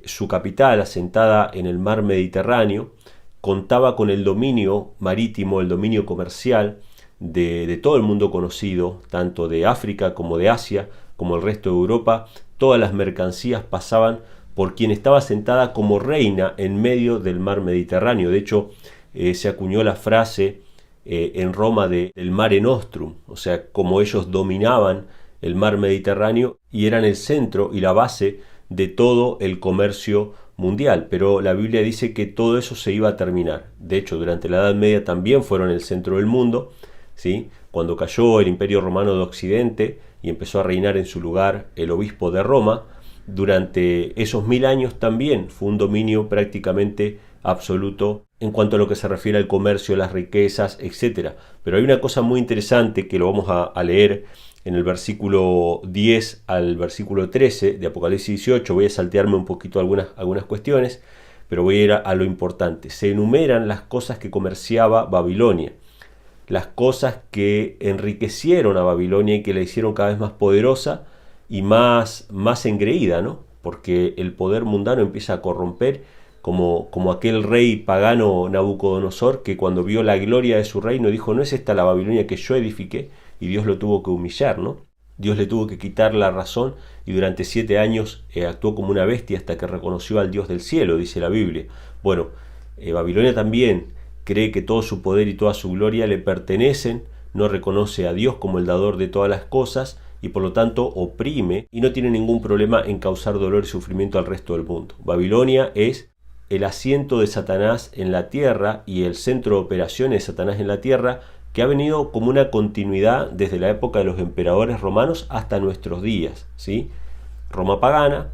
su capital, asentada en el mar Mediterráneo, contaba con el dominio marítimo, el dominio comercial de todo el mundo conocido, tanto de África como de Asia, como el resto de Europa. Todas las mercancías pasaban por quien estaba sentada como reina en medio del mar Mediterráneo. De hecho, se acuñó la frase en Roma del Mare Nostrum, o sea, como ellos dominaban el mar Mediterráneo y eran el centro y la base de todo el comercio mundial. Pero la Biblia dice que todo eso se iba a terminar. De hecho, durante la Edad Media también fueron el centro del mundo, ¿sí? Cuando cayó el Imperio Romano de Occidente y empezó a reinar en su lugar el obispo de Roma, durante esos 1000 años también fue un dominio prácticamente absoluto en cuanto a lo que se refiere al comercio, las riquezas, etc. Pero hay una cosa muy interesante que lo vamos a leer en el versículo 10 al versículo 13 de Apocalipsis 18. Voy a saltearme un poquito algunas cuestiones, pero voy a ir a lo importante. Se enumeran las cosas que comerciaba Babilonia, las cosas que enriquecieron a Babilonia y que la hicieron cada vez más poderosa y más engreída, ¿no? Porque el poder mundano empieza a corromper, como aquel rey pagano Nabucodonosor, que cuando vio la gloria de su reino dijo: no es esta la Babilonia que yo edifiqué, y Dios lo tuvo que humillar, ¿no? Dios le tuvo que quitar la razón y durante 7 años actuó como una bestia hasta que reconoció al Dios del cielo, dice la Biblia. Bueno, Babilonia también cree que todo su poder y toda su gloria le pertenecen, no reconoce a Dios como el dador de todas las cosas y por lo tanto oprime y no tiene ningún problema en causar dolor y sufrimiento al resto del mundo. Babilonia es el asiento de Satanás en la tierra y el centro de operaciones de Satanás en la tierra, que ha venido como una continuidad desde la época de los emperadores romanos hasta nuestros días, ¿sí? Roma pagana,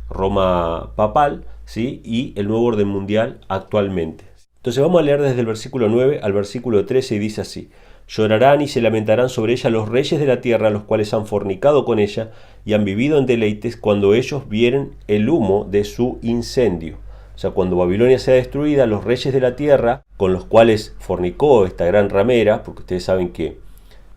Roma papal, ¿sí? Y el nuevo orden mundial actualmente. Entonces vamos a leer desde el versículo 9 al versículo 13 y dice así: llorarán y se lamentarán sobre ella los reyes de la tierra, los cuales han fornicado con ella y han vivido en deleites, cuando ellos vieren el humo de su incendio. O sea, cuando Babilonia sea destruida, los reyes de la tierra, con los cuales fornicó esta gran ramera, porque ustedes saben que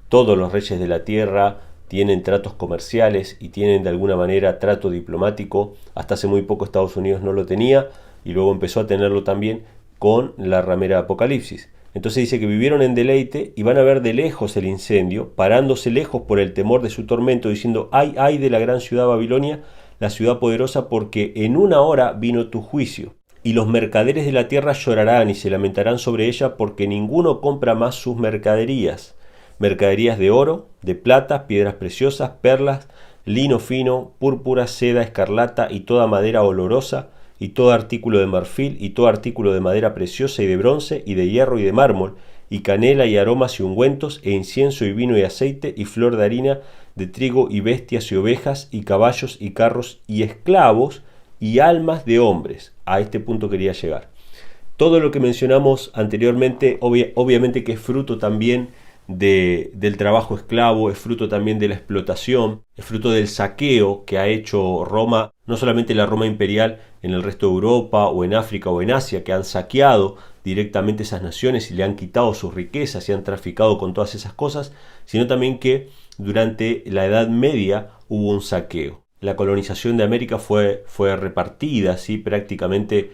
todos los reyes de la tierra tienen tratos comerciales y tienen de alguna manera trato diplomático. Hasta hace muy poco Estados Unidos no lo tenía y luego empezó a tenerlo también con la ramera de Apocalipsis. Entonces dice que vivieron en deleite y van a ver de lejos el incendio, parándose lejos por el temor de su tormento, diciendo: ay de la gran ciudad Babilonia, la ciudad poderosa, porque en una hora vino tu juicio. Y los mercaderes de la tierra llorarán y se lamentarán sobre ella, porque ninguno compra más sus mercaderías. Mercaderías de oro, de plata, piedras preciosas, perlas, lino fino, púrpura, seda, escarlata y toda madera olorosa, y todo artículo de marfil, y todo artículo de madera preciosa y de bronce, y de hierro y de mármol, y canela y aromas y ungüentos, e incienso y vino y aceite, y flor de harina, de trigo y bestias y ovejas, y caballos y carros, y esclavos, y almas de hombres. A este punto quería llegar. Todo lo que mencionamos anteriormente, obviamente que es fruto también del trabajo esclavo, es fruto también de la explotación, es fruto del saqueo que ha hecho Roma, no solamente la Roma imperial en el resto de Europa o en África o en Asia, que han saqueado directamente esas naciones y le han quitado sus riquezas y han traficado con todas esas cosas, sino también que durante la Edad Media hubo un saqueo. La colonización de América fue repartida, ¿sí? Prácticamente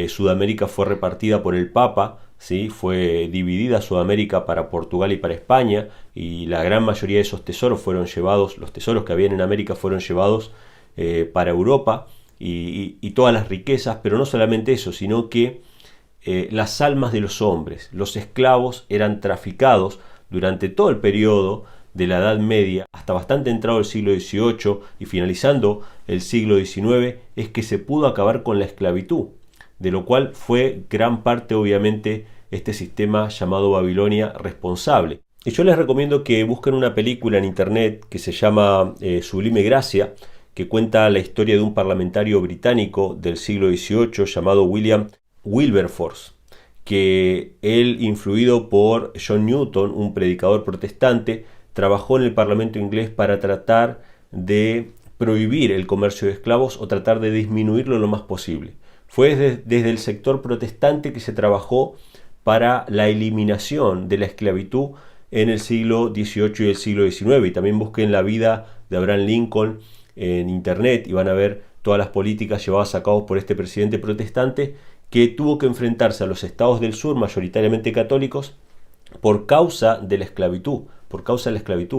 Sudamérica fue repartida por el Papa, ¿sí? Fue dividida Sudamérica para Portugal y para España, y la gran mayoría de esos tesoros fueron llevados, los tesoros que habían en América fueron llevados para Europa, y todas las riquezas, pero no solamente eso, sino que las almas de los hombres, los esclavos, eran traficados durante todo el periodo de la Edad Media hasta bastante entrado el siglo XVIII y finalizando el siglo XIX, es que se pudo acabar con la esclavitud, de lo cual fue gran parte obviamente este sistema llamado Babilonia responsable. Y yo les recomiendo que busquen una película en internet que se llama Sublime Gracia, que cuenta la historia de un parlamentario británico del siglo XVIII llamado William Wilberforce, que él, influido por John Newton, un predicador protestante, trabajó en el Parlamento inglés para tratar de prohibir el comercio de esclavos o tratar de disminuirlo lo más posible. Fue desde el sector protestante que se trabajó para la eliminación de la esclavitud en el siglo XVIII y el siglo XIX. Y también busquen la vida de Abraham Lincoln en internet y van a ver todas las políticas llevadas a cabo por este presidente protestante que tuvo que enfrentarse a los estados del sur, mayoritariamente católicos, por causa de la esclavitud.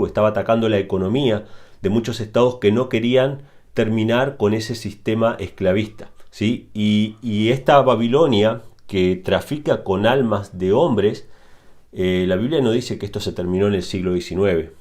Estaba atacando la economía de muchos estados que no querían terminar con ese sistema esclavista, ¿sí? Y esta Babilonia que trafica con almas de hombres, la Biblia no dice que esto se terminó en el siglo XIX,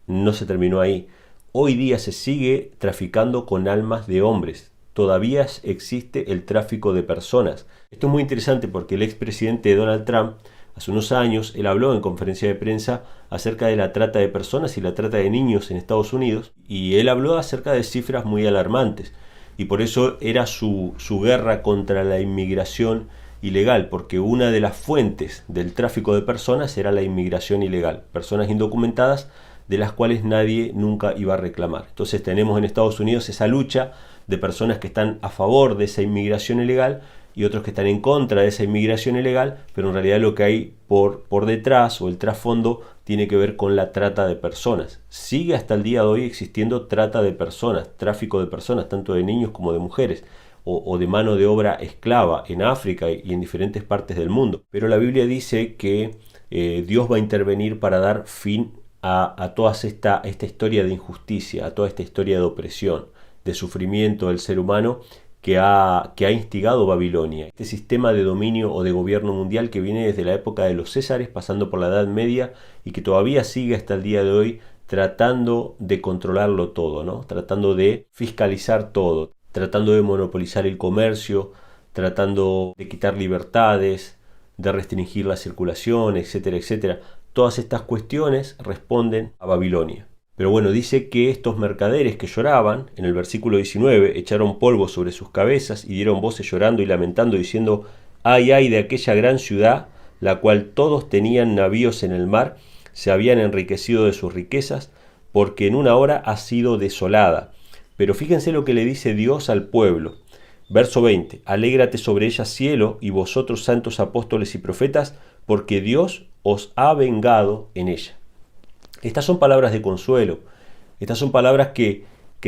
no se terminó ahí. Hoy día se sigue traficando con almas de hombres, todavía existe el tráfico de personas. Esto es muy interesante porque el expresidente Donald Trump, hace unos años, él habló en conferencia de prensa acerca de la trata de personas y la trata de niños en Estados Unidos, y él habló acerca de cifras muy alarmantes, y por eso era su guerra contra la inmigración ilegal, porque una de las fuentes del tráfico de personas era la inmigración ilegal, personas indocumentadas de las cuales nadie nunca iba a reclamar. Entonces tenemos en Estados Unidos esa lucha de personas que están a favor de esa inmigración ilegal y otros que están en contra de esa inmigración ilegal, pero en realidad lo que hay por detrás o el trasfondo tiene que ver con la trata de personas. Sigue hasta el día de hoy existiendo trata de personas, tráfico de personas, tanto de niños como de mujeres, o de mano de obra esclava en África y en diferentes partes del mundo. Pero la Biblia dice que Dios va a intervenir para dar fin a toda esta historia de injusticia, a toda esta historia de opresión, de sufrimiento del ser humano que ha instigado Babilonia. Este sistema de dominio o de gobierno mundial que viene desde la época de los Césares, pasando por la Edad Media y que todavía sigue hasta el día de hoy tratando de controlarlo todo, ¿no? Tratando de fiscalizar todo, tratando de monopolizar el comercio, tratando de quitar libertades, de restringir la circulación, etcétera, etcétera. Todas estas cuestiones responden a Babilonia. Pero bueno, dice que estos mercaderes que lloraban, en el versículo 19, echaron polvo sobre sus cabezas y dieron voces llorando y lamentando, diciendo: ay, ay de aquella gran ciudad, la cual todos tenían navíos en el mar, se habían enriquecido de sus riquezas, porque en una hora ha sido desolada. Pero fíjense lo que le dice Dios al pueblo. Verso 20, alégrate sobre ella cielo y vosotros santos apóstoles y profetas, porque Dios os ha vengado en ella. Estas son palabras de consuelo, estas son palabras que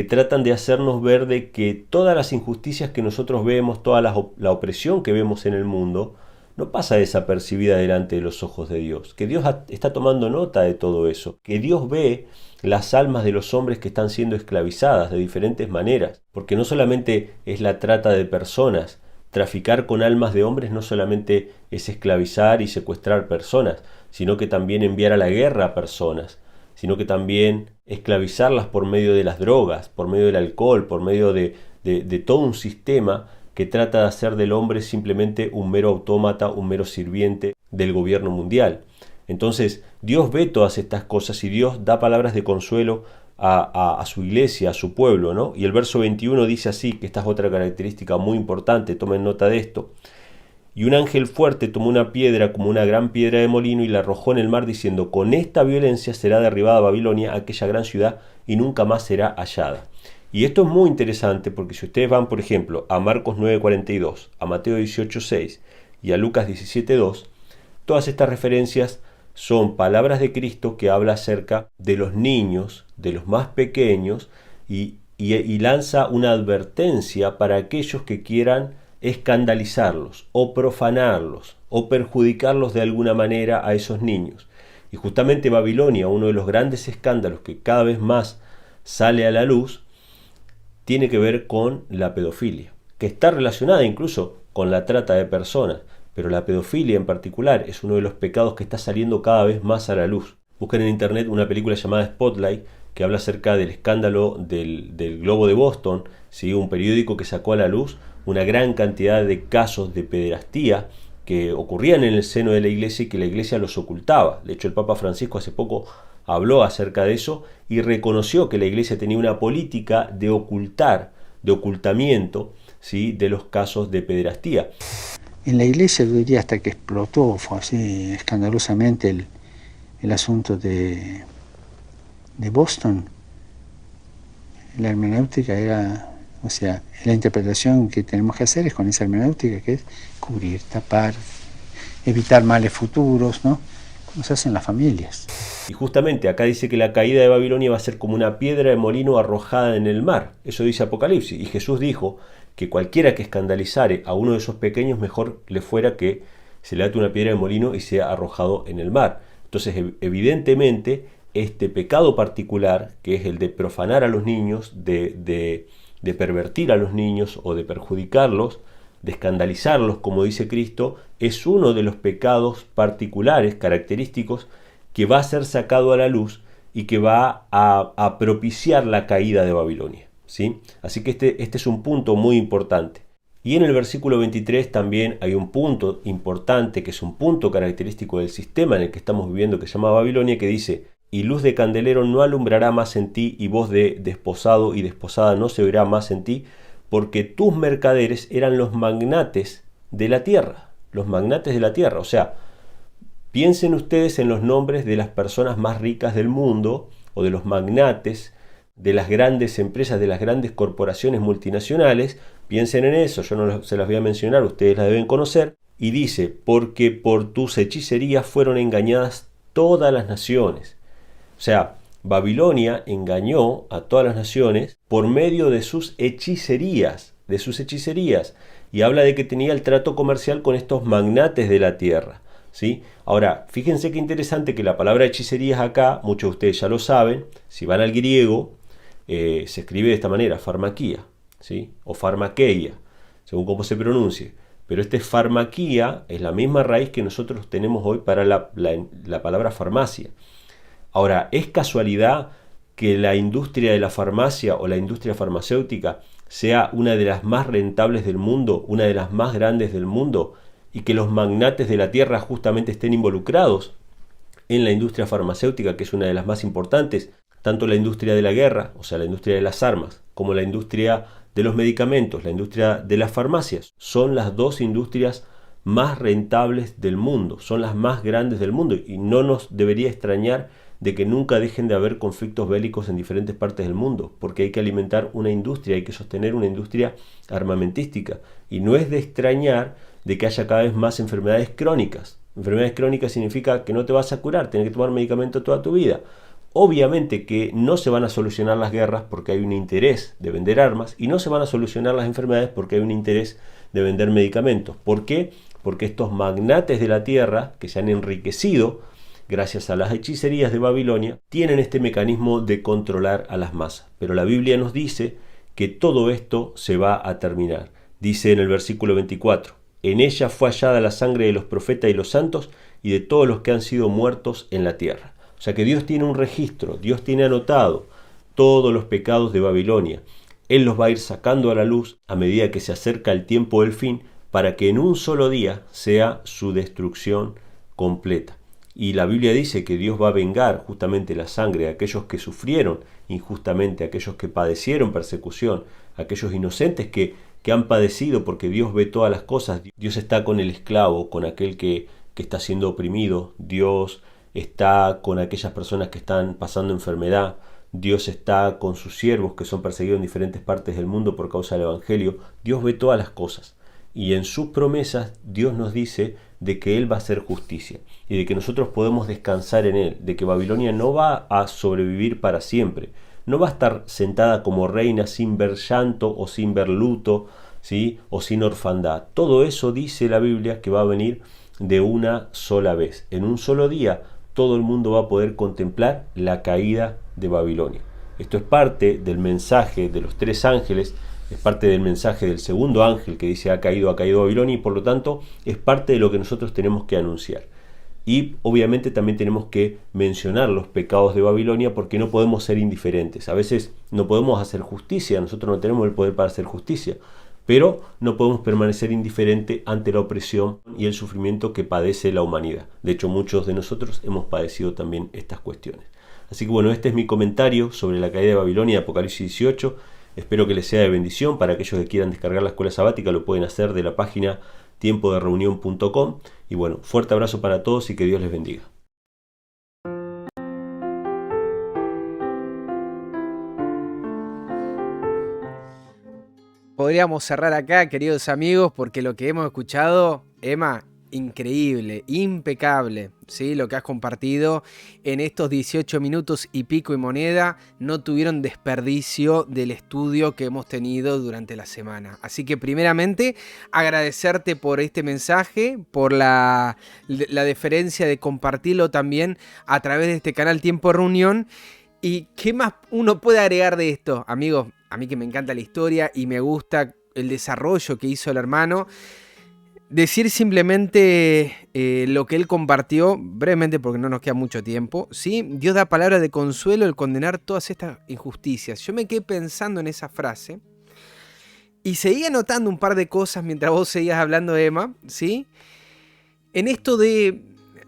tratan de hacernos ver de que todas las injusticias que nosotros vemos, toda la opresión que vemos en el mundo, no pasa desapercibida delante de los ojos de Dios, que Dios está tomando nota de todo eso, que Dios ve las almas de los hombres que están siendo esclavizadas de diferentes maneras, porque no solamente es la trata de personas, traficar con almas de hombres no solamente es esclavizar y secuestrar personas, sino que también enviar a la guerra a personas, sino que también esclavizarlas por medio de las drogas, por medio del alcohol, por medio de todo un sistema que trata de hacer del hombre simplemente un mero autómata, un mero sirviente del gobierno mundial. Entonces Dios ve todas estas cosas y Dios da palabras de consuelo a su iglesia, a su pueblo, ¿no? Y el verso 21 dice así, que esta es otra característica muy importante, tomen nota de esto. Y un ángel fuerte tomó una piedra como una gran piedra de molino y la arrojó en el mar diciendo: con esta violencia será derribada Babilonia, aquella gran ciudad, y nunca más será hallada. Y esto es muy interesante porque si ustedes van, por ejemplo, a Marcos 9:42, a Mateo 18:6 y a Lucas 17:2, todas estas referencias son palabras de Cristo que habla acerca de los niños, de los más pequeños, y lanza una advertencia para aquellos que quieran escandalizarlos o profanarlos o perjudicarlos de alguna manera a esos niños. Y justamente Babilonia, uno de los grandes escándalos que cada vez más sale a la luz, tiene que ver con la pedofilia, que está relacionada incluso con la trata de personas, pero la pedofilia en particular es uno de los pecados que está saliendo cada vez más a la luz. Busquen en internet una película llamada Spotlight, que habla acerca del escándalo del Globo de Boston, ¿sí? Un periódico que sacó a la luz una gran cantidad de casos de pederastía que ocurrían en el seno de la iglesia y que la iglesia los ocultaba. De hecho, el Papa Francisco hace poco habló acerca de eso y reconoció que la iglesia tenía una política de ocultamiento, ¿sí? De los casos de pederastía. En la iglesia, yo diría, hasta que explotó, fue así escandalosamente el asunto de Boston, la hermenéutica era, o sea, la interpretación que tenemos que hacer es con esa hermenéutica, que es cubrir, tapar, evitar males futuros, ¿no? Como se hace en las familias. Y justamente acá dice que la caída de Babilonia va a ser como una piedra de molino arrojada en el mar. Eso dice Apocalipsis. Y Jesús dijo que cualquiera que escandalizare a uno de esos pequeños, mejor le fuera que se le ate una piedra de molino y sea arrojado en el mar. Entonces, evidentemente, este pecado particular, que es el de profanar a los niños, de pervertir a los niños o de perjudicarlos, de escandalizarlos, como dice Cristo, es uno de los pecados particulares, característicos, que va a ser sacado a la luz y que va a propiciar la caída de Babilonia, ¿sí? Así que este es un punto muy importante. Y en el versículo 23 también hay un punto importante, que es un punto característico del sistema en el que estamos viviendo, que se llama Babilonia, que dice: y luz de candelero no alumbrará más en ti, y voz de desposado y desposada no se oirá más en ti, porque tus mercaderes eran los magnates de la tierra. Los magnates de la tierra. O sea, piensen ustedes en los nombres de las personas más ricas del mundo, o de los magnates, de las grandes empresas, de las grandes corporaciones multinacionales. Piensen en eso, yo no se las voy a mencionar, ustedes las deben conocer. Y dice: porque por tus hechicerías fueron engañadas todas las naciones. O sea, Babilonia engañó a todas las naciones por medio de sus hechicerías, y habla de que tenía el trato comercial con estos magnates de la tierra, ¿sí? Ahora, fíjense qué interesante que la palabra hechicerías acá, muchos de ustedes ya lo saben, si van al griego, se escribe de esta manera, farmaquía, ¿sí? O farmakeia, según cómo se pronuncie. Pero este farmaquía es la misma raíz que nosotros tenemos hoy para la palabra farmacia. Ahora, ¿es casualidad que la industria de la farmacia o la industria farmacéutica sea una de las más rentables del mundo, una de las más grandes del mundo, y que los magnates de la tierra justamente estén involucrados en la industria farmacéutica, que es una de las más importantes, tanto la industria de la guerra, o sea, la industria de las armas, como la industria de los medicamentos, la industria de las farmacias? Son las dos industrias más rentables del mundo, son las más grandes del mundo, y no nos debería extrañar de que nunca dejen de haber conflictos bélicos en diferentes partes del mundo, porque hay que alimentar una industria, hay que sostener una industria armamentística, y no es de extrañar de que haya cada vez más enfermedades crónicas. Enfermedades crónicas significa que no te vas a curar, tienes que tomar medicamento toda tu vida. Obviamente que no se van a solucionar las guerras porque hay un interés de vender armas, y no se van a solucionar las enfermedades porque hay un interés de vender medicamentos. ¿Por qué? Porque estos magnates de la tierra, que se han enriquecido gracias a las hechicerías de Babilonia, tienen este mecanismo de controlar a las masas. Pero la Biblia nos dice que todo esto se va a terminar. Dice en el versículo 24: en ella fue hallada la sangre de los profetas y los santos y de todos los que han sido muertos en la tierra. O sea que Dios tiene un registro, Dios tiene anotado todos los pecados de Babilonia. Él los va a ir sacando a la luz a medida que se acerca el tiempo del fin, para que en un solo día sea su destrucción completa. Y la Biblia dice que Dios va a vengar justamente la sangre de aquellos que sufrieron injustamente, aquellos que padecieron persecución, aquellos inocentes que que han padecido, porque Dios ve todas las cosas. Dios está con el esclavo, con aquel que está siendo oprimido. Dios está con aquellas personas que están pasando enfermedad. Dios está con sus siervos que son perseguidos en diferentes partes del mundo por causa del Evangelio. Dios ve todas las cosas. Y en sus promesas Dios nos dice de que Él va a hacer justicia y de que nosotros podemos descansar en Él, de que Babilonia no va a sobrevivir para siempre, no va a estar sentada como reina sin ver llanto o sin ver luto, ¿sí? O sin orfandad. Todo eso dice la Biblia que va a venir de una sola vez. En un solo día todo el mundo va a poder contemplar la caída de Babilonia. Esto es parte del mensaje de los 3 ángeles, es parte del mensaje del segundo ángel que dice ha caído Babilonia, y por lo tanto es parte de lo que nosotros tenemos que anunciar. Y obviamente también tenemos que mencionar los pecados de Babilonia, porque no podemos ser indiferentes. A veces no podemos hacer justicia, nosotros no tenemos el poder para hacer justicia, pero no podemos permanecer indiferente ante la opresión y el sufrimiento que padece la humanidad. De hecho, muchos de nosotros hemos padecido también estas cuestiones. Así que bueno, este es mi comentario sobre la caída de Babilonia de Apocalipsis 18. Espero que les sea de bendición. Para aquellos que quieran descargar la escuela sabática lo pueden hacer de la página tiempodereunión.com. Y bueno, fuerte abrazo para todos y que Dios les bendiga. Podríamos cerrar acá, queridos amigos, porque lo que hemos escuchado, Emma, increíble, impecable, ¿sí? Lo que has compartido en estos 18 minutos y pico y moneda no tuvieron desperdicio del estudio que hemos tenido durante la semana. Así que primeramente agradecerte por este mensaje, por la deferencia de compartirlo también a través de este canal Tiempo de Reunión. ¿Y qué más uno puede agregar de esto? Amigos, a mí que me encanta la historia y me gusta el desarrollo que hizo el hermano. Decir simplemente lo que él compartió, brevemente porque no nos queda mucho tiempo, ¿sí? Dios da palabra de consuelo al condenar todas estas injusticias. Yo me quedé pensando en esa frase y seguía notando un par de cosas mientras vos seguías hablando, Emma, ¿sí? En esto de,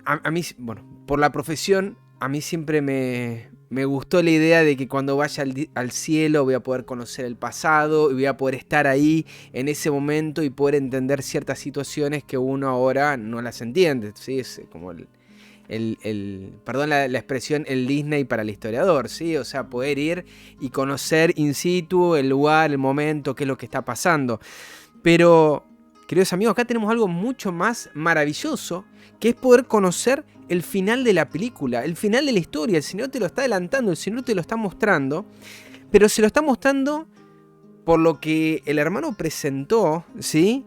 a mí, bueno, por la profesión, a mí siempre me gustó la idea de que cuando vaya al cielo voy a poder conocer el pasado y voy a poder estar ahí en ese momento y poder entender ciertas situaciones que uno ahora no las entiende, ¿sí? Es como perdón la expresión, el Disney para el historiador, ¿sí? O sea, poder ir y conocer in situ el lugar, el momento, qué es lo que está pasando. Pero, queridos amigos, acá tenemos algo mucho más maravilloso, que es poder conocer el final de la película, el final de la historia. El Señor te lo está adelantando, el Señor te lo está mostrando, pero se lo está mostrando por lo que el hermano presentó, ¿sí?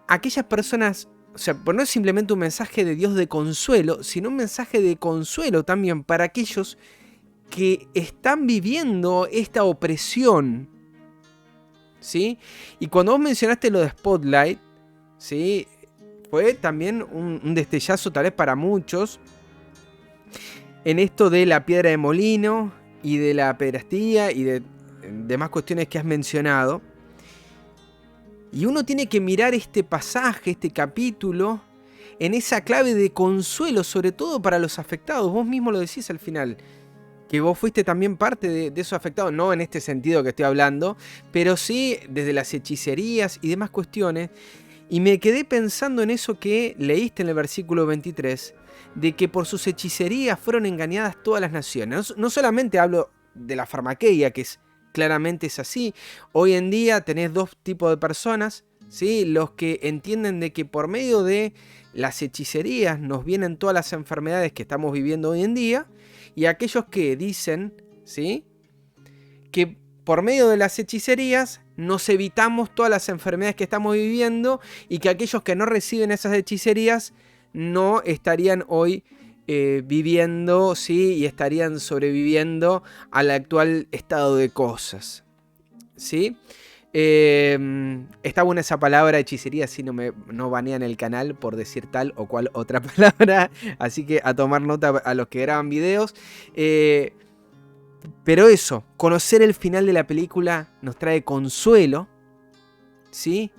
Aquellas personas, o sea, pues no es simplemente un mensaje de Dios de consuelo, sino un mensaje de consuelo también para aquellos que están viviendo esta opresión, ¿sí? Y cuando vos mencionaste lo de Spotlight, ¿sí? Fue también un destellazo tal vez para muchos en esto de la piedra de molino y de la pederastía y de demás cuestiones que has mencionado. Y uno tiene que mirar este pasaje, este capítulo, en esa clave de consuelo, sobre todo para los afectados. Vos mismo lo decís al final, que vos fuiste también parte de esos afectados, no en este sentido que estoy hablando, pero sí desde las hechicerías y demás cuestiones. Y me quedé pensando en eso que leíste en el versículo 23, de que por sus hechicerías fueron engañadas todas las naciones. No solamente hablo de la farmaqueia, que claramente es así. Hoy en día tenés dos tipos de personas, ¿sí? Los que entienden de que por medio de las hechicerías nos vienen todas las enfermedades que estamos viviendo hoy en día, y aquellos que dicen, ¿sí?, que por medio de las hechicerías nos evitamos todas las enfermedades que estamos viviendo y que aquellos que no reciben esas hechicerías no estarían hoy viviendo, ¿sí?, y estarían sobreviviendo al actual estado de cosas, ¿sí? Está buena esa palabra hechicería, si no banean el canal por decir tal o cual otra palabra, así que a tomar nota a los que graban videos. Pero eso, conocer el final de la película nos trae consuelo, ¿sí?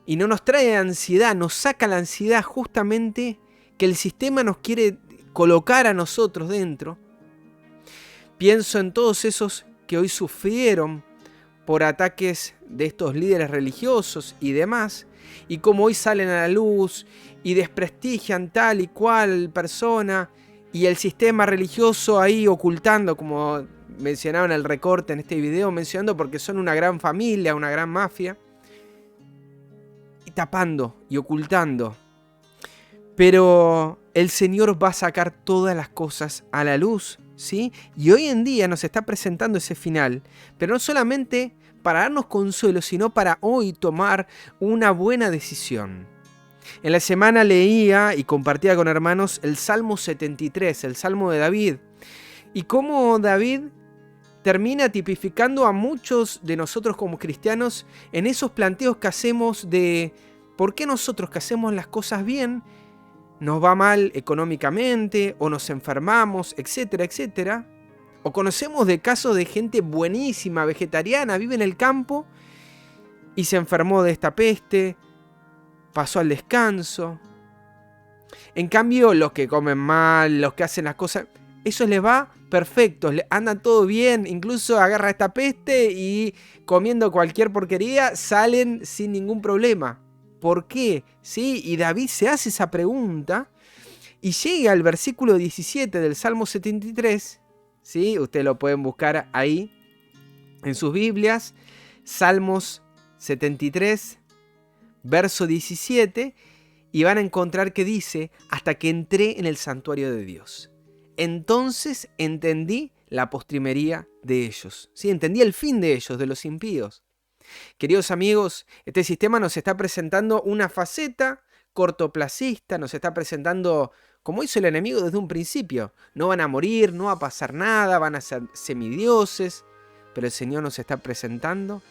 Y no nos trae ansiedad, nos saca la ansiedad justamente que el sistema nos quiere colocar a nosotros dentro. Pienso en todos esos que hoy sufrieron por ataques de estos líderes religiosos y demás, y cómo hoy salen a la luz y desprestigian tal y cual persona, y el sistema religioso ahí ocultando, como mencionaba en el recorte en este video, mencionando porque son una gran familia, una gran mafia, y tapando y ocultando. Pero el Señor va a sacar todas las cosas a la luz, ¿sí? Y hoy en día nos está presentando ese final, pero no solamente para darnos consuelo, sino para hoy tomar una buena decisión. En la semana leía y compartía con hermanos el Salmo 73, el Salmo de David, y cómo David termina tipificando a muchos de nosotros como cristianos en esos planteos que hacemos de por qué nosotros que hacemos las cosas bien nos va mal económicamente, o nos enfermamos, etcétera, etcétera. O conocemos de casos de gente buenísima, vegetariana, vive en el campo y se enfermó de esta peste, pasó al descanso. En cambio, los que comen mal, los que hacen las cosas, eso les va perfecto, andan todo bien, incluso agarra esta peste y comiendo cualquier porquería salen sin ningún problema. ¿Por qué? ¿Sí? Y David se hace esa pregunta y llega al versículo 17 del Salmo 73, ¿sí? Ustedes lo pueden buscar ahí en sus Biblias, Salmos 73, verso 17, y van a encontrar que dice: hasta que entré en el santuario de Dios, entonces entendí la postrimería de ellos. ¿Sí? Entendí el fin de ellos, de los impíos. Queridos amigos, este sistema nos está presentando una faceta cortoplacista, nos está presentando como hizo el enemigo desde un principio. No van a morir, no va a pasar nada, van a ser semidioses, pero el Señor nos está presentando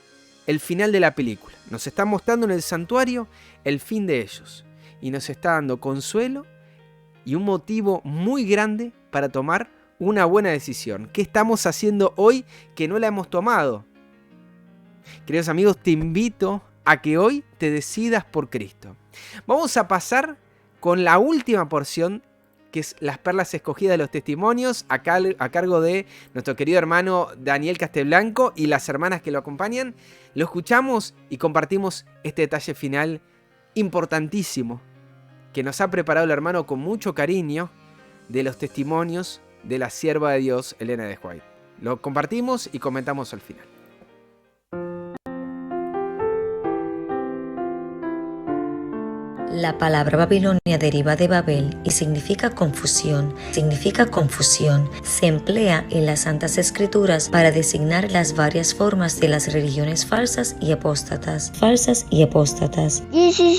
el final de la película. Nos está mostrando en el santuario el fin de ellos y nos está dando consuelo y un motivo muy grande para tomar una buena decisión. ¿Qué estamos haciendo hoy que no la hemos tomado? Queridos amigos, te invito a que hoy te decidas por Cristo. Vamos a pasar con la última porción, que es las perlas escogidas de los testimonios, a cargo de nuestro querido hermano Daniel Casteblanco y las hermanas que lo acompañan. Lo escuchamos y compartimos este detalle final importantísimo que nos ha preparado el hermano con mucho cariño, de los testimonios de la sierva de Dios, Elena de White. Lo compartimos y comentamos al final. La palabra Babilonia deriva de Babel y significa confusión. Se emplea en las Santas Escrituras para designar las varias formas de las religiones falsas y apóstatas. Jesus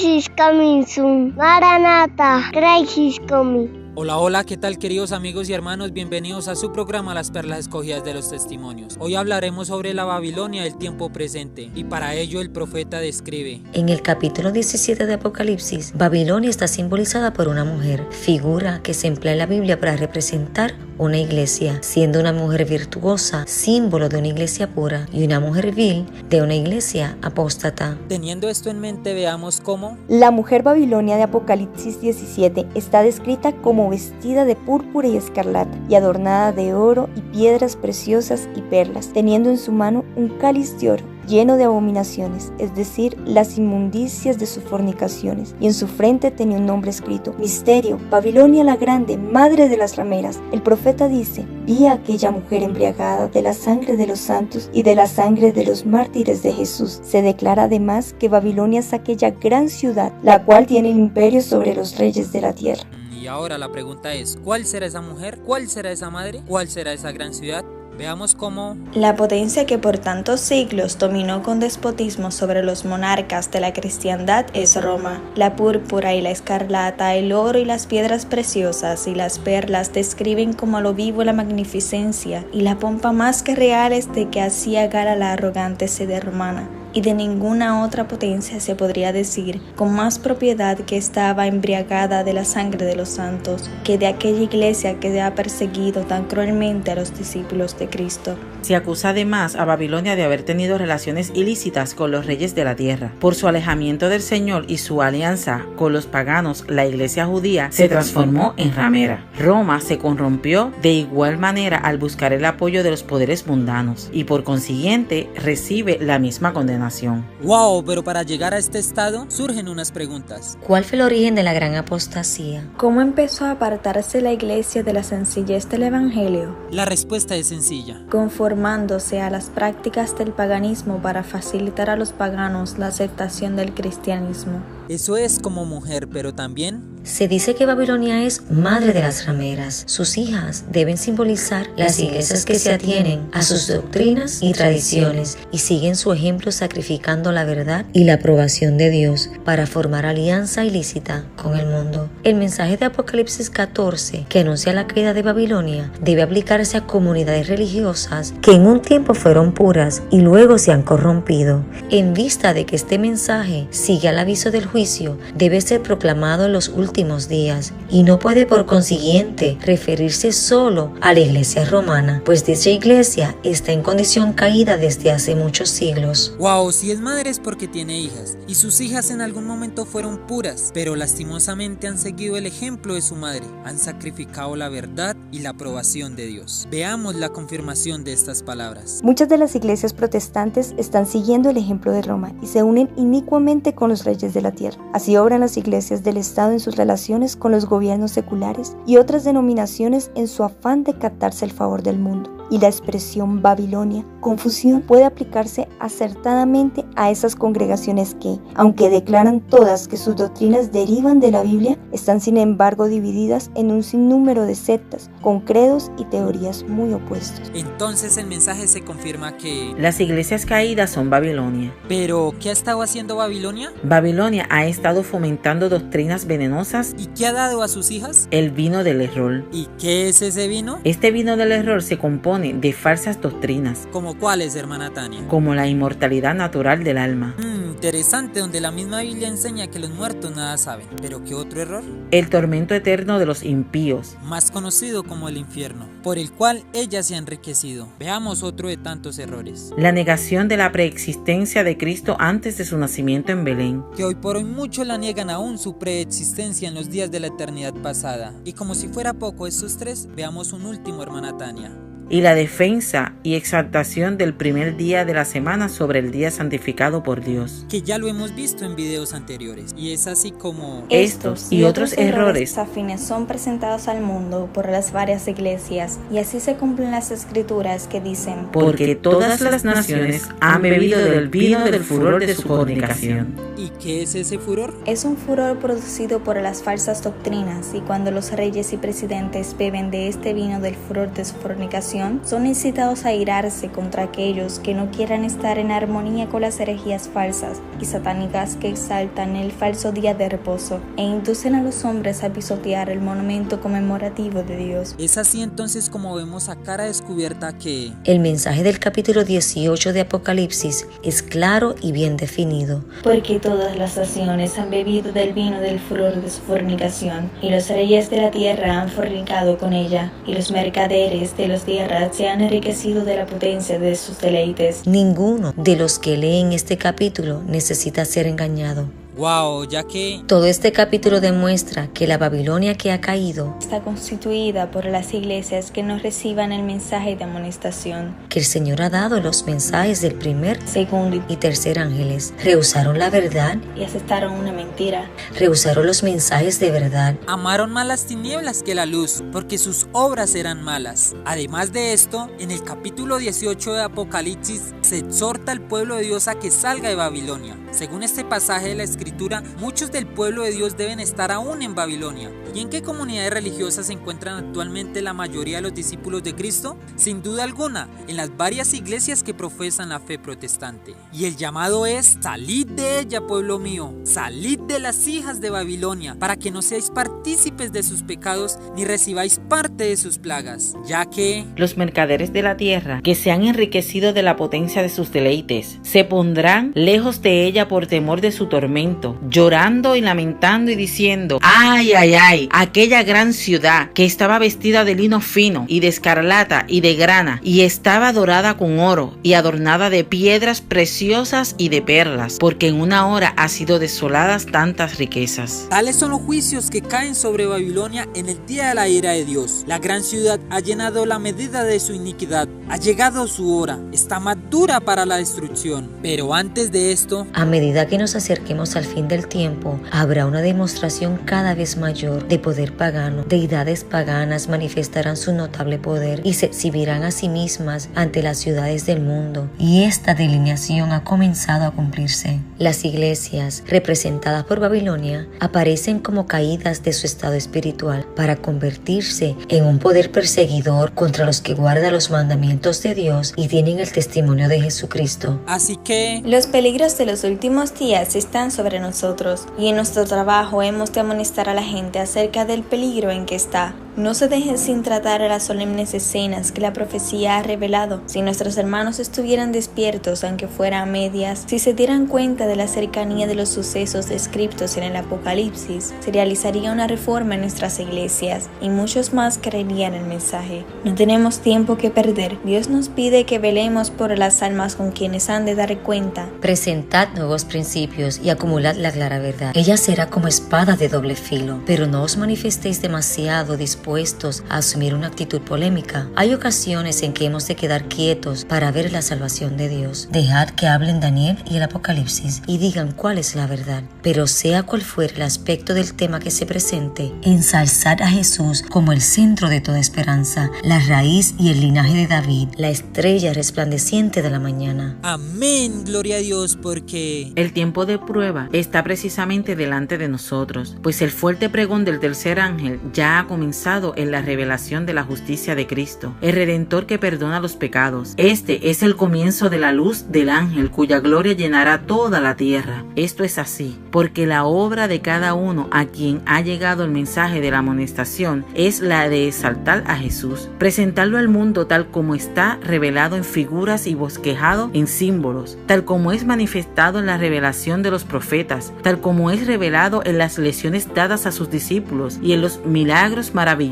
is coming soon. Maranatha, Christ is coming. Hola, ¿qué tal queridos amigos y hermanos? Bienvenidos a su programa Las Perlas Escogidas de los Testimonios. Hoy hablaremos sobre la Babilonia del tiempo presente y para ello el profeta describe. En el capítulo 17 de Apocalipsis, Babilonia está simbolizada por una mujer, figura que se emplea en la Biblia para representar una iglesia, siendo una mujer virtuosa, símbolo de una iglesia pura, y una mujer vil de una iglesia apóstata. Teniendo esto en mente, veamos cómo la mujer Babilonia de Apocalipsis 17 está descrita como vestida de púrpura y escarlata, y adornada de oro y piedras preciosas y perlas, teniendo en su mano un cáliz de oro, lleno de abominaciones, es decir, las inmundicias de sus fornicaciones, y en su frente tenía un nombre escrito: Misterio, Babilonia la grande, madre de las rameras. El profeta dice: vi a aquella mujer embriagada de la sangre de los santos y de la sangre de los mártires de Jesús. Se declara además que Babilonia es aquella gran ciudad, la cual tiene el imperio sobre los reyes de la tierra. Y ahora la pregunta es, ¿cuál será esa mujer? ¿Cuál será esa madre? ¿Cuál será esa gran ciudad? Veamos cómo la potencia que por tantos siglos dominó con despotismo sobre los monarcas de la cristiandad es Roma. La púrpura y la escarlata, el oro y las piedras preciosas y las perlas describen como a lo vivo la magnificencia y la pompa más que reales de que hacía gala la arrogante sede romana. Y de ninguna otra potencia se podría decir con más propiedad que estaba embriagada de la sangre de los santos, que de aquella iglesia que ha perseguido tan cruelmente a los discípulos de Cristo. Se acusa además a Babilonia de haber tenido relaciones ilícitas con los reyes de la tierra. Por su alejamiento del Señor y su alianza con los paganos, la iglesia judía se transformó en ramera. Roma se corrompió de igual manera al buscar el apoyo de los poderes mundanos y por consiguiente recibe la misma condenación. Wow, pero para llegar a este estado surgen unas preguntas. ¿Cuál fue el origen de la gran apostasía? ¿Cómo empezó a apartarse la iglesia de la sencillez del evangelio? La respuesta es sencilla. Conformándose a las prácticas del paganismo para facilitar a los paganos la aceptación del cristianismo. Eso es como mujer, pero también se dice que Babilonia es madre de las rameras. Sus hijas deben simbolizar las iglesias que se atienen a sus doctrinas y tradiciones y siguen su ejemplo sacrificando la verdad y la aprobación de Dios para formar alianza ilícita con el mundo. El mensaje de Apocalipsis 14, que anuncia la caída de Babilonia, debe aplicarse a comunidades religiosas que en un tiempo fueron puras y luego se han corrompido. En vista de que este mensaje sigue al aviso del juicio, debe ser proclamado en los últimos días y no puede por consiguiente referirse solo a la iglesia romana, pues dicha iglesia está en condición caída desde hace muchos siglos. Wow, si es madre es porque tiene hijas y sus hijas en algún momento fueron puras, pero lastimosamente han seguido el ejemplo de su madre, han sacrificado la verdad y la aprobación de Dios. Veamos la confirmación de estas palabras. Muchas de las iglesias protestantes están siguiendo el ejemplo de Roma y se unen inicuamente con los reyes de la tierra. Así obran las iglesias del Estado en sus relaciones con los gobiernos seculares y otras denominaciones en su afán de captarse el favor del mundo. Y la expresión Babilonia, confusión, puede aplicarse acertadamente a esas congregaciones que, aunque declaran todas que sus doctrinas derivan de la Biblia, están sin embargo divididas en un sinnúmero de sectas, con credos y teorías muy opuestos. Entonces el mensaje se confirma que las iglesias caídas son Babilonia. ¿Pero qué ha estado haciendo Babilonia? Babilonia ha estado fomentando doctrinas venenosas. ¿Y qué ha dado a sus hijas? El vino del error. ¿Y qué es ese vino? Este vino del error se compone de falsas doctrinas. ¿Como cuáles, hermana Tania? Como la inmortalidad natural del alma. Interesante, donde la misma Biblia enseña que los muertos nada saben. ¿Pero qué otro error? El tormento eterno de los impíos, más conocido como el infierno, por el cual ella se ha enriquecido. Veamos otro de tantos errores. La negación de la preexistencia de Cristo antes de su nacimiento en Belén, que hoy por hoy muchos la niegan aún su preexistencia en los días de la eternidad pasada. Y como si fuera poco estos tres, veamos un último, hermana Tania. Y la defensa y exaltación del primer día de la semana sobre el día santificado por Dios, que ya lo hemos visto en videos anteriores, y es así como estos y otros errores afines son presentados al mundo por las varias iglesias, y así se cumplen las escrituras que dicen: porque todas las naciones han bebido del vino del furor de su fornicación. ¿Y qué es ese furor? Es un furor producido por las falsas doctrinas, y cuando los reyes y presidentes beben de este vino del furor de su fornicación, son incitados a irarse contra aquellos que no quieran estar en armonía con las herejías falsas y satánicas que exaltan el falso día de reposo e inducen a los hombres a pisotear el monumento conmemorativo de Dios. Es así entonces como vemos a cara descubierta que el mensaje del capítulo 18 de Apocalipsis es claro y bien definido. Porque todas las naciones han bebido del vino del furor de su fornicación, y los reyes de la tierra han fornicado con ella, y los mercaderes de los días se han enriquecido de la potencia de sus deleites. Ninguno de los que leen este capítulo necesita ser engañado. Wow, ya que todo este capítulo demuestra que la Babilonia que ha caído está constituida por las iglesias que no reciban el mensaje de amonestación que el Señor ha dado. Los mensajes del primer, segundo y tercer ángeles rehusaron la verdad y aceptaron una mentira. Rehusaron los mensajes de verdad. Amaron más las tinieblas que la luz, porque sus obras eran malas. Además de esto, en el capítulo 18 de Apocalipsis se exhorta al pueblo de Dios a que salga de Babilonia. Según este pasaje de la Escritura, muchos del pueblo de Dios deben estar aún en Babilonia. ¿Y en qué comunidades religiosas se encuentran actualmente la mayoría de los discípulos de Cristo? Sin duda alguna, en las varias iglesias que profesan la fe protestante. Y el llamado es: salid de ella, pueblo mío, salid de las hijas de Babilonia, para que no seáis partícipes de sus pecados, ni recibáis parte de sus plagas, ya que los mercaderes de la tierra, que se han enriquecido de la potencia de sus deleites, se pondrán lejos de ella por temor de su tormento lamento, llorando y lamentando y diciendo: ¡ay, ay, ay! Aquella gran ciudad que estaba vestida de lino fino y de escarlata y de grana, y estaba dorada con oro y adornada de piedras preciosas y de perlas, porque en una hora ha sido desoladas tantas riquezas. Tales son los juicios que caen sobre Babilonia en el día de la ira de Dios. La gran ciudad ha llenado la medida de su iniquidad, ha llegado su hora, está más dura para la destrucción. Pero antes de esto, a medida que nos acerquemos al fin del tiempo, habrá una demostración cada vez mayor de poder pagano. Deidades paganas manifestarán su notable poder y se exhibirán a sí mismas ante las ciudades del mundo. Y esta delineación ha comenzado a cumplirse. Las iglesias, representadas por Babilonia, aparecen como caídas de su estado espiritual para convertirse en un poder perseguidor contra los que guardan los mandamientos de Dios y tienen el testimonio de Jesucristo. Así que los peligros de los últimos días están sobre nosotros, y en nuestro trabajo hemos de amonestar a la gente acerca del peligro en que está. No se dejen sin tratar a las solemnes escenas que la profecía ha revelado. Si nuestros hermanos estuvieran despiertos, aunque fuera a medias, si se dieran cuenta de la cercanía de los sucesos descritos en el Apocalipsis, se realizaría una reforma en nuestras iglesias y muchos más creerían el mensaje. No tenemos tiempo que perder. Dios nos pide que velemos por las almas con quienes han de dar cuenta. Presentad nuevos principios y acumulad la clara verdad. Ella será como espada de doble filo, pero no os manifestéis demasiado dispuestos a asumir una actitud polémica. Hay ocasiones en que hemos de quedar quietos para ver la salvación de Dios. Dejad que hablen Daniel y el Apocalipsis y digan cuál es la verdad. Pero sea cual fuere el aspecto del tema que se presente, ensalzad a Jesús como el centro de toda esperanza, la raíz y el linaje de David, la estrella resplandeciente de la mañana. amén, gloria a Dios, porque el tiempo de prueba está precisamente delante de nosotros, pues el fuerte pregón del tercer ángel ya ha comenzado en la revelación de la justicia de Cristo, el Redentor que perdona los pecados. Este es el comienzo de la luz del ángel cuya gloria llenará toda la tierra. Esto es así, porque la obra de cada uno a quien ha llegado el mensaje de la amonestación es la de exaltar a Jesús, presentarlo al mundo tal como está revelado en figuras y bosquejado en símbolos, tal como es manifestado en la revelación de los profetas, tal como es revelado en las lecciones dadas a sus discípulos y en los milagros maravillosos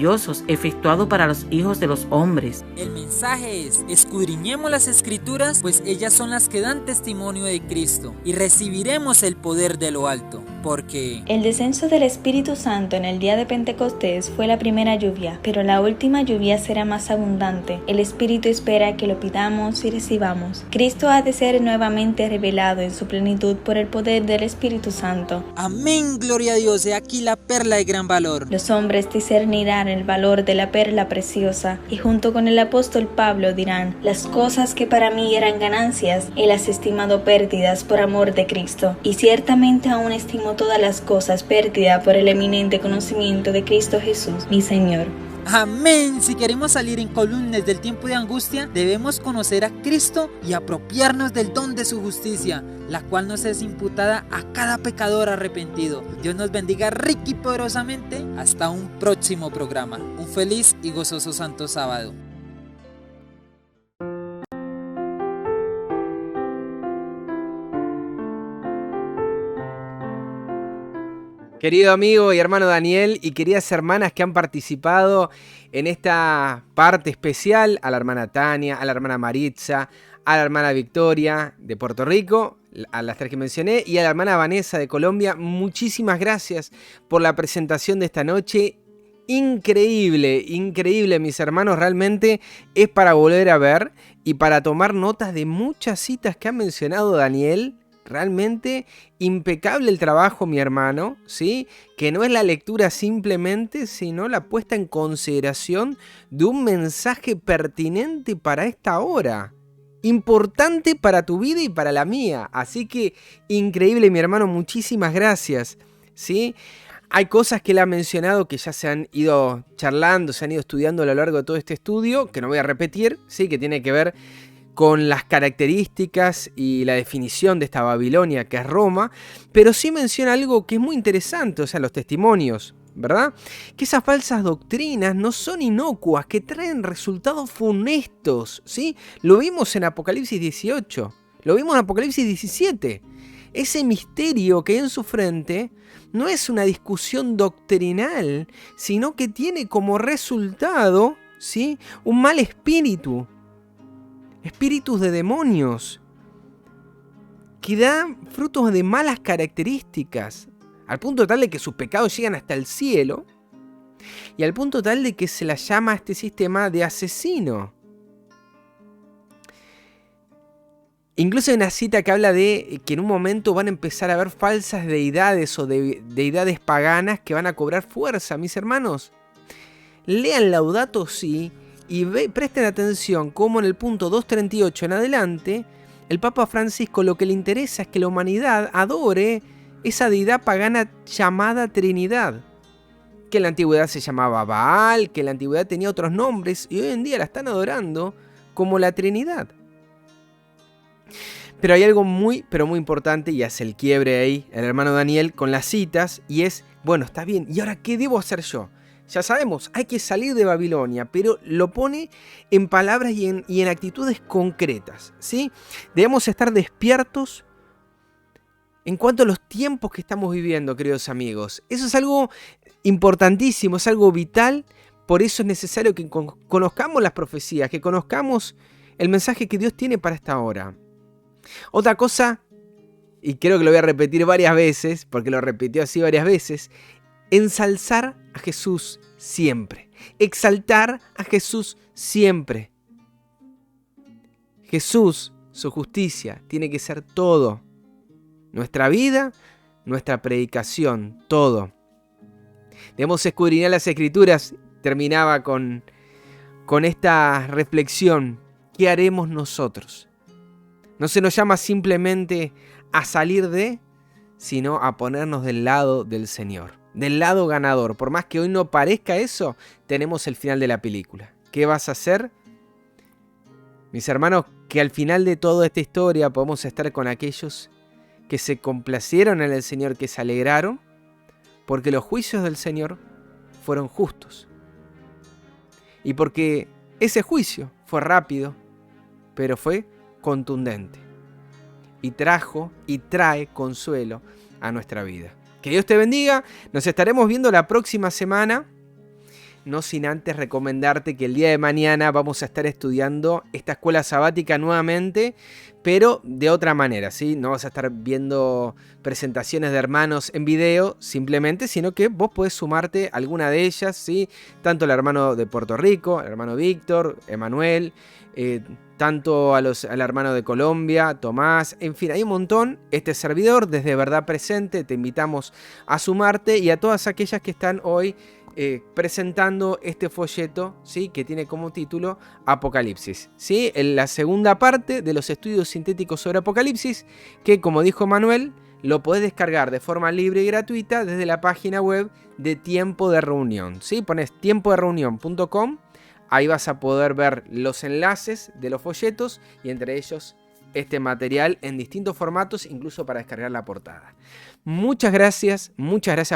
efectuados para los hijos de los hombres. el mensaje es: escudriñemos las escrituras, pues ellas son las que dan testimonio de Cristo, y recibiremos el poder de lo alto, porque el descenso del Espíritu Santo en el día de Pentecostés fue la primera lluvia, pero la última lluvia será más abundante. El Espíritu espera que lo pidamos y recibamos. Cristo ha de ser nuevamente revelado en su plenitud por el poder del Espíritu Santo. amén, gloria a Dios. He aquí la perla de gran valor. Los hombres discernirán el valor de la perla preciosa, y junto con el apóstol Pablo dirán: las cosas que para mí eran ganancias, he las estimado pérdidas por amor de Cristo, y ciertamente aún estimo todas las cosas pérdida por el eminente conocimiento de Cristo Jesús, mi Señor. Amén. Si queremos salir incolunes del tiempo de angustia, debemos conocer a Cristo y apropiarnos del don de su justicia, la cual nos es imputada a cada pecador arrepentido. Dios nos bendiga rica y poderosamente. Hasta un próximo programa. Un feliz y gozoso Santo Sábado. Querido amigo y hermano Daniel y queridas hermanas que han participado en esta parte especial, a la hermana Tania, a la hermana Maritza, a la hermana Victoria de Puerto Rico, a las tres que mencioné, y a la hermana Vanessa de Colombia, muchísimas gracias por la presentación de esta noche. Increíble, increíble, mis hermanos, realmente es para volver a ver y para tomar notas de muchas citas que ha mencionado Daniel. Realmente impecable el trabajo, mi hermano, ¿sí? Que no es la lectura simplemente, sino la puesta en consideración de un mensaje pertinente para esta hora. Importante para tu vida y para la mía. Así que increíble, mi hermano, muchísimas gracias, ¿sí? Hay cosas que él ha mencionado que ya se han ido charlando, se han ido estudiando a lo largo de todo este estudio, que no voy a repetir, ¿sí? Que tiene que ver con las características y la definición de esta Babilonia que es Roma, pero sí menciona algo que es muy interesante, o sea, los testimonios, ¿verdad? Que esas falsas doctrinas no son inocuas, que traen resultados funestos, ¿sí? Lo vimos en Apocalipsis 18, lo vimos en Apocalipsis 17. ese misterio que hay en su frente no es una discusión doctrinal, sino que tiene como resultado, ¿sí?, un mal espíritu, espíritus de demonios, que dan frutos de malas características, al punto tal de que sus pecados llegan hasta el cielo, y al punto tal de que se la llama a este sistema de asesino. Incluso hay una cita que habla de que en un momento van a empezar a haber falsas deidades o deidades paganas que van a cobrar fuerza. Mis hermanos, lean Laudato Si y presten atención cómo en el punto 238 en adelante, el Papa Francisco lo que le interesa es que la humanidad adore esa deidad pagana llamada Trinidad, que en la antigüedad se llamaba Baal, que en la antigüedad tenía otros nombres y hoy en día la están adorando como la Trinidad. Pero hay algo muy, pero muy importante y hace el quiebre ahí el hermano Daniel con las citas y es, bueno, está bien, ¿y ahora qué debo hacer yo? Ya sabemos, hay que salir de Babilonia, pero lo pone en palabras y en actitudes concretas, ¿sí? Debemos estar despiertos en cuanto a los tiempos que estamos viviendo, queridos amigos. Eso es algo importantísimo, es algo vital, por eso es necesario que conozcamos las profecías, que conozcamos el mensaje que Dios tiene para esta hora. Otra cosa, y creo que lo voy a repetir varias veces, porque lo repitió así varias veces, ensalzar a Jesús siempre, exaltar a Jesús siempre. Jesús, su justicia, tiene que ser todo. Nuestra vida, nuestra predicación, todo. Debemos escudriñar las Escrituras. Terminaba con esta reflexión. ¿Qué haremos nosotros? No se nos llama simplemente a salir de, sino a ponernos del lado del Señor, del lado ganador. Por más que hoy no parezca eso, tenemos el final de la película. ¿Qué vas a hacer? Mis hermanos, que al final de toda esta historia podemos estar con aquellos que se complacieron en el Señor, que se alegraron, porque los juicios del Señor fueron justos. Y porque ese juicio fue rápido, pero fue contundente. Y trajo y trae consuelo a nuestra vida. Que Dios te bendiga. Nos estaremos viendo la próxima semana. No sin antes recomendarte que el día de mañana vamos a estar estudiando esta escuela sabática nuevamente, pero de otra manera, ¿sí? No vas a estar viendo presentaciones de hermanos en video simplemente, sino que vos podés sumarte a alguna de ellas, ¿sí? Tanto el hermano de Puerto Rico, el hermano Víctor, Emanuel, tanto al hermano de Colombia, Tomás, en fin, hay un montón. Este servidor, desde Verdad Presente, te invitamos a sumarte, y a todas aquellas que están hoy presentando este folleto, ¿sí?, que tiene como título Apocalipsis, ¿sí?, en la segunda parte de los estudios sintéticos sobre Apocalipsis, que, como dijo Manuel, lo podés descargar de forma libre y gratuita desde la página web de Tiempo de Reunión, ¿sí? Pones tiempodereunión.com, ahí vas a poder ver los enlaces de los folletos y entre ellos este material en distintos formatos, incluso para descargar la portada. Muchas gracias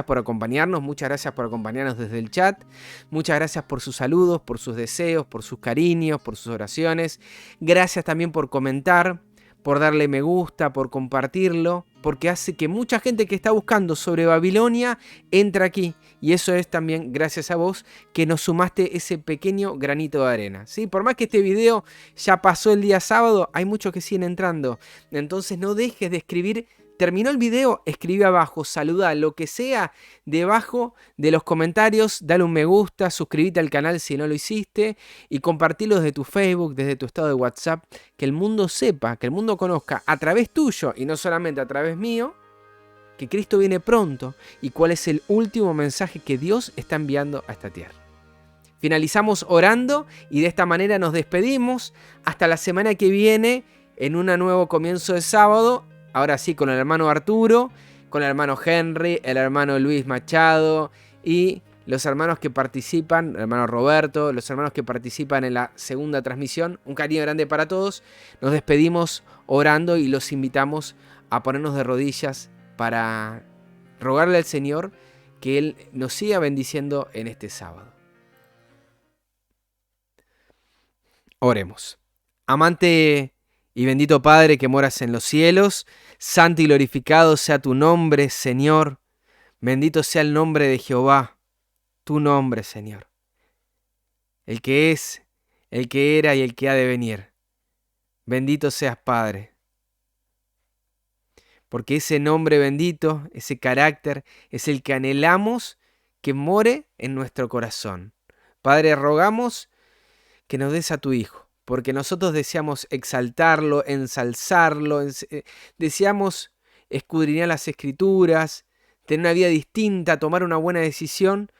por acompañarnos, muchas gracias por acompañarnos desde el chat, muchas gracias por sus saludos, por sus deseos, por sus cariños, por sus oraciones. Gracias también por comentar, por darle me gusta, por compartirlo, porque hace que mucha gente que está buscando sobre Babilonia entre aquí. Y eso es también gracias a vos que nos sumaste ese pequeño granito de arena, ¿sí? Por más que este video ya pasó el día sábado, hay muchos que siguen entrando. Entonces no dejes de escribir. Terminó el video, escribe abajo, saluda, lo que sea, debajo de los comentarios, dale un me gusta, suscríbete al canal si no lo hiciste y compartilo desde tu Facebook, desde tu estado de WhatsApp, que el mundo sepa, que el mundo conozca a través tuyo y no solamente a través mío, que Cristo viene pronto y cuál es el último mensaje que Dios está enviando a esta tierra. Finalizamos orando y de esta manera nos despedimos hasta la semana que viene en un nuevo comienzo de sábado. Ahora sí, con el hermano Arturo, con el hermano Henry, el hermano Luis Machado y los hermanos que participan, el hermano Roberto, los hermanos que participan en la segunda transmisión. Un cariño grande para todos. Nos despedimos orando y los invitamos a ponernos de rodillas para rogarle al Señor que Él nos siga bendiciendo en este sábado. Oremos. Amante Y bendito Padre que moras en los cielos, santo y glorificado sea tu nombre, Señor. Bendito sea el nombre de Jehová, tu nombre, Señor. El que es, el que era y el que ha de venir. Bendito seas, Padre. Porque ese nombre bendito, ese carácter, es el que anhelamos que more en nuestro corazón. Padre, rogamos que nos des a tu Hijo, porque nosotros deseamos exaltarlo, ensalzarlo, deseamos escudriñar las Escrituras, tener una vida distinta, tomar una buena decisión,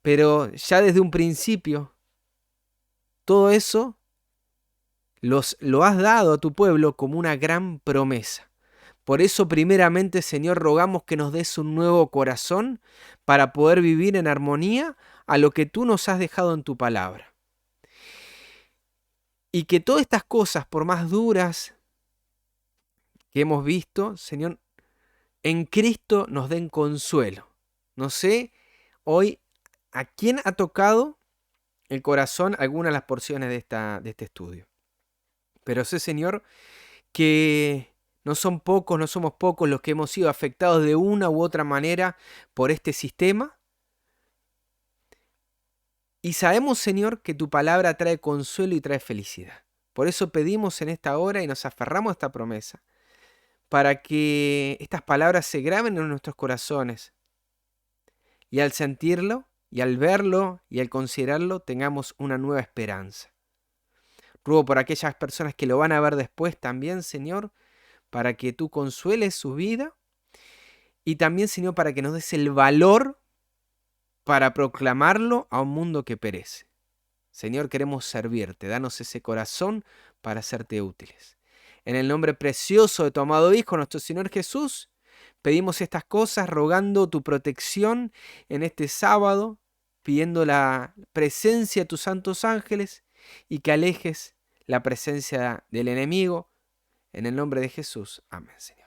pero ya desde un principio, todo eso lo has dado a tu pueblo como una gran promesa. Por eso, primeramente, Señor, rogamos que nos des un nuevo corazón para poder vivir en armonía a lo que tú nos has dejado en tu palabra. Y que todas estas cosas, por más duras que hemos visto, Señor, en Cristo nos den consuelo. No sé hoy a quién ha tocado el corazón alguna de las porciones de este estudio. Pero sé, Señor, que no somos pocos los que hemos sido afectados de una u otra manera por este sistema. Y sabemos, Señor, que tu palabra trae consuelo y trae felicidad. Por eso pedimos en esta hora y nos aferramos a esta promesa, para que estas palabras se graben en nuestros corazones. Y al sentirlo, y al verlo, y al considerarlo, tengamos una nueva esperanza. Ruego por aquellas personas que lo van a ver después también, Señor, para que tú consueles su vida. Y también, Señor, para que nos des el valor para proclamarlo a un mundo que perece. Señor, queremos servirte. Danos ese corazón para hacerte útiles. En el nombre precioso de tu amado Hijo, nuestro Señor Jesús, pedimos estas cosas rogando tu protección en este sábado, pidiendo la presencia de tus santos ángeles y que alejes la presencia del enemigo. En el nombre de Jesús. Amén, Señor.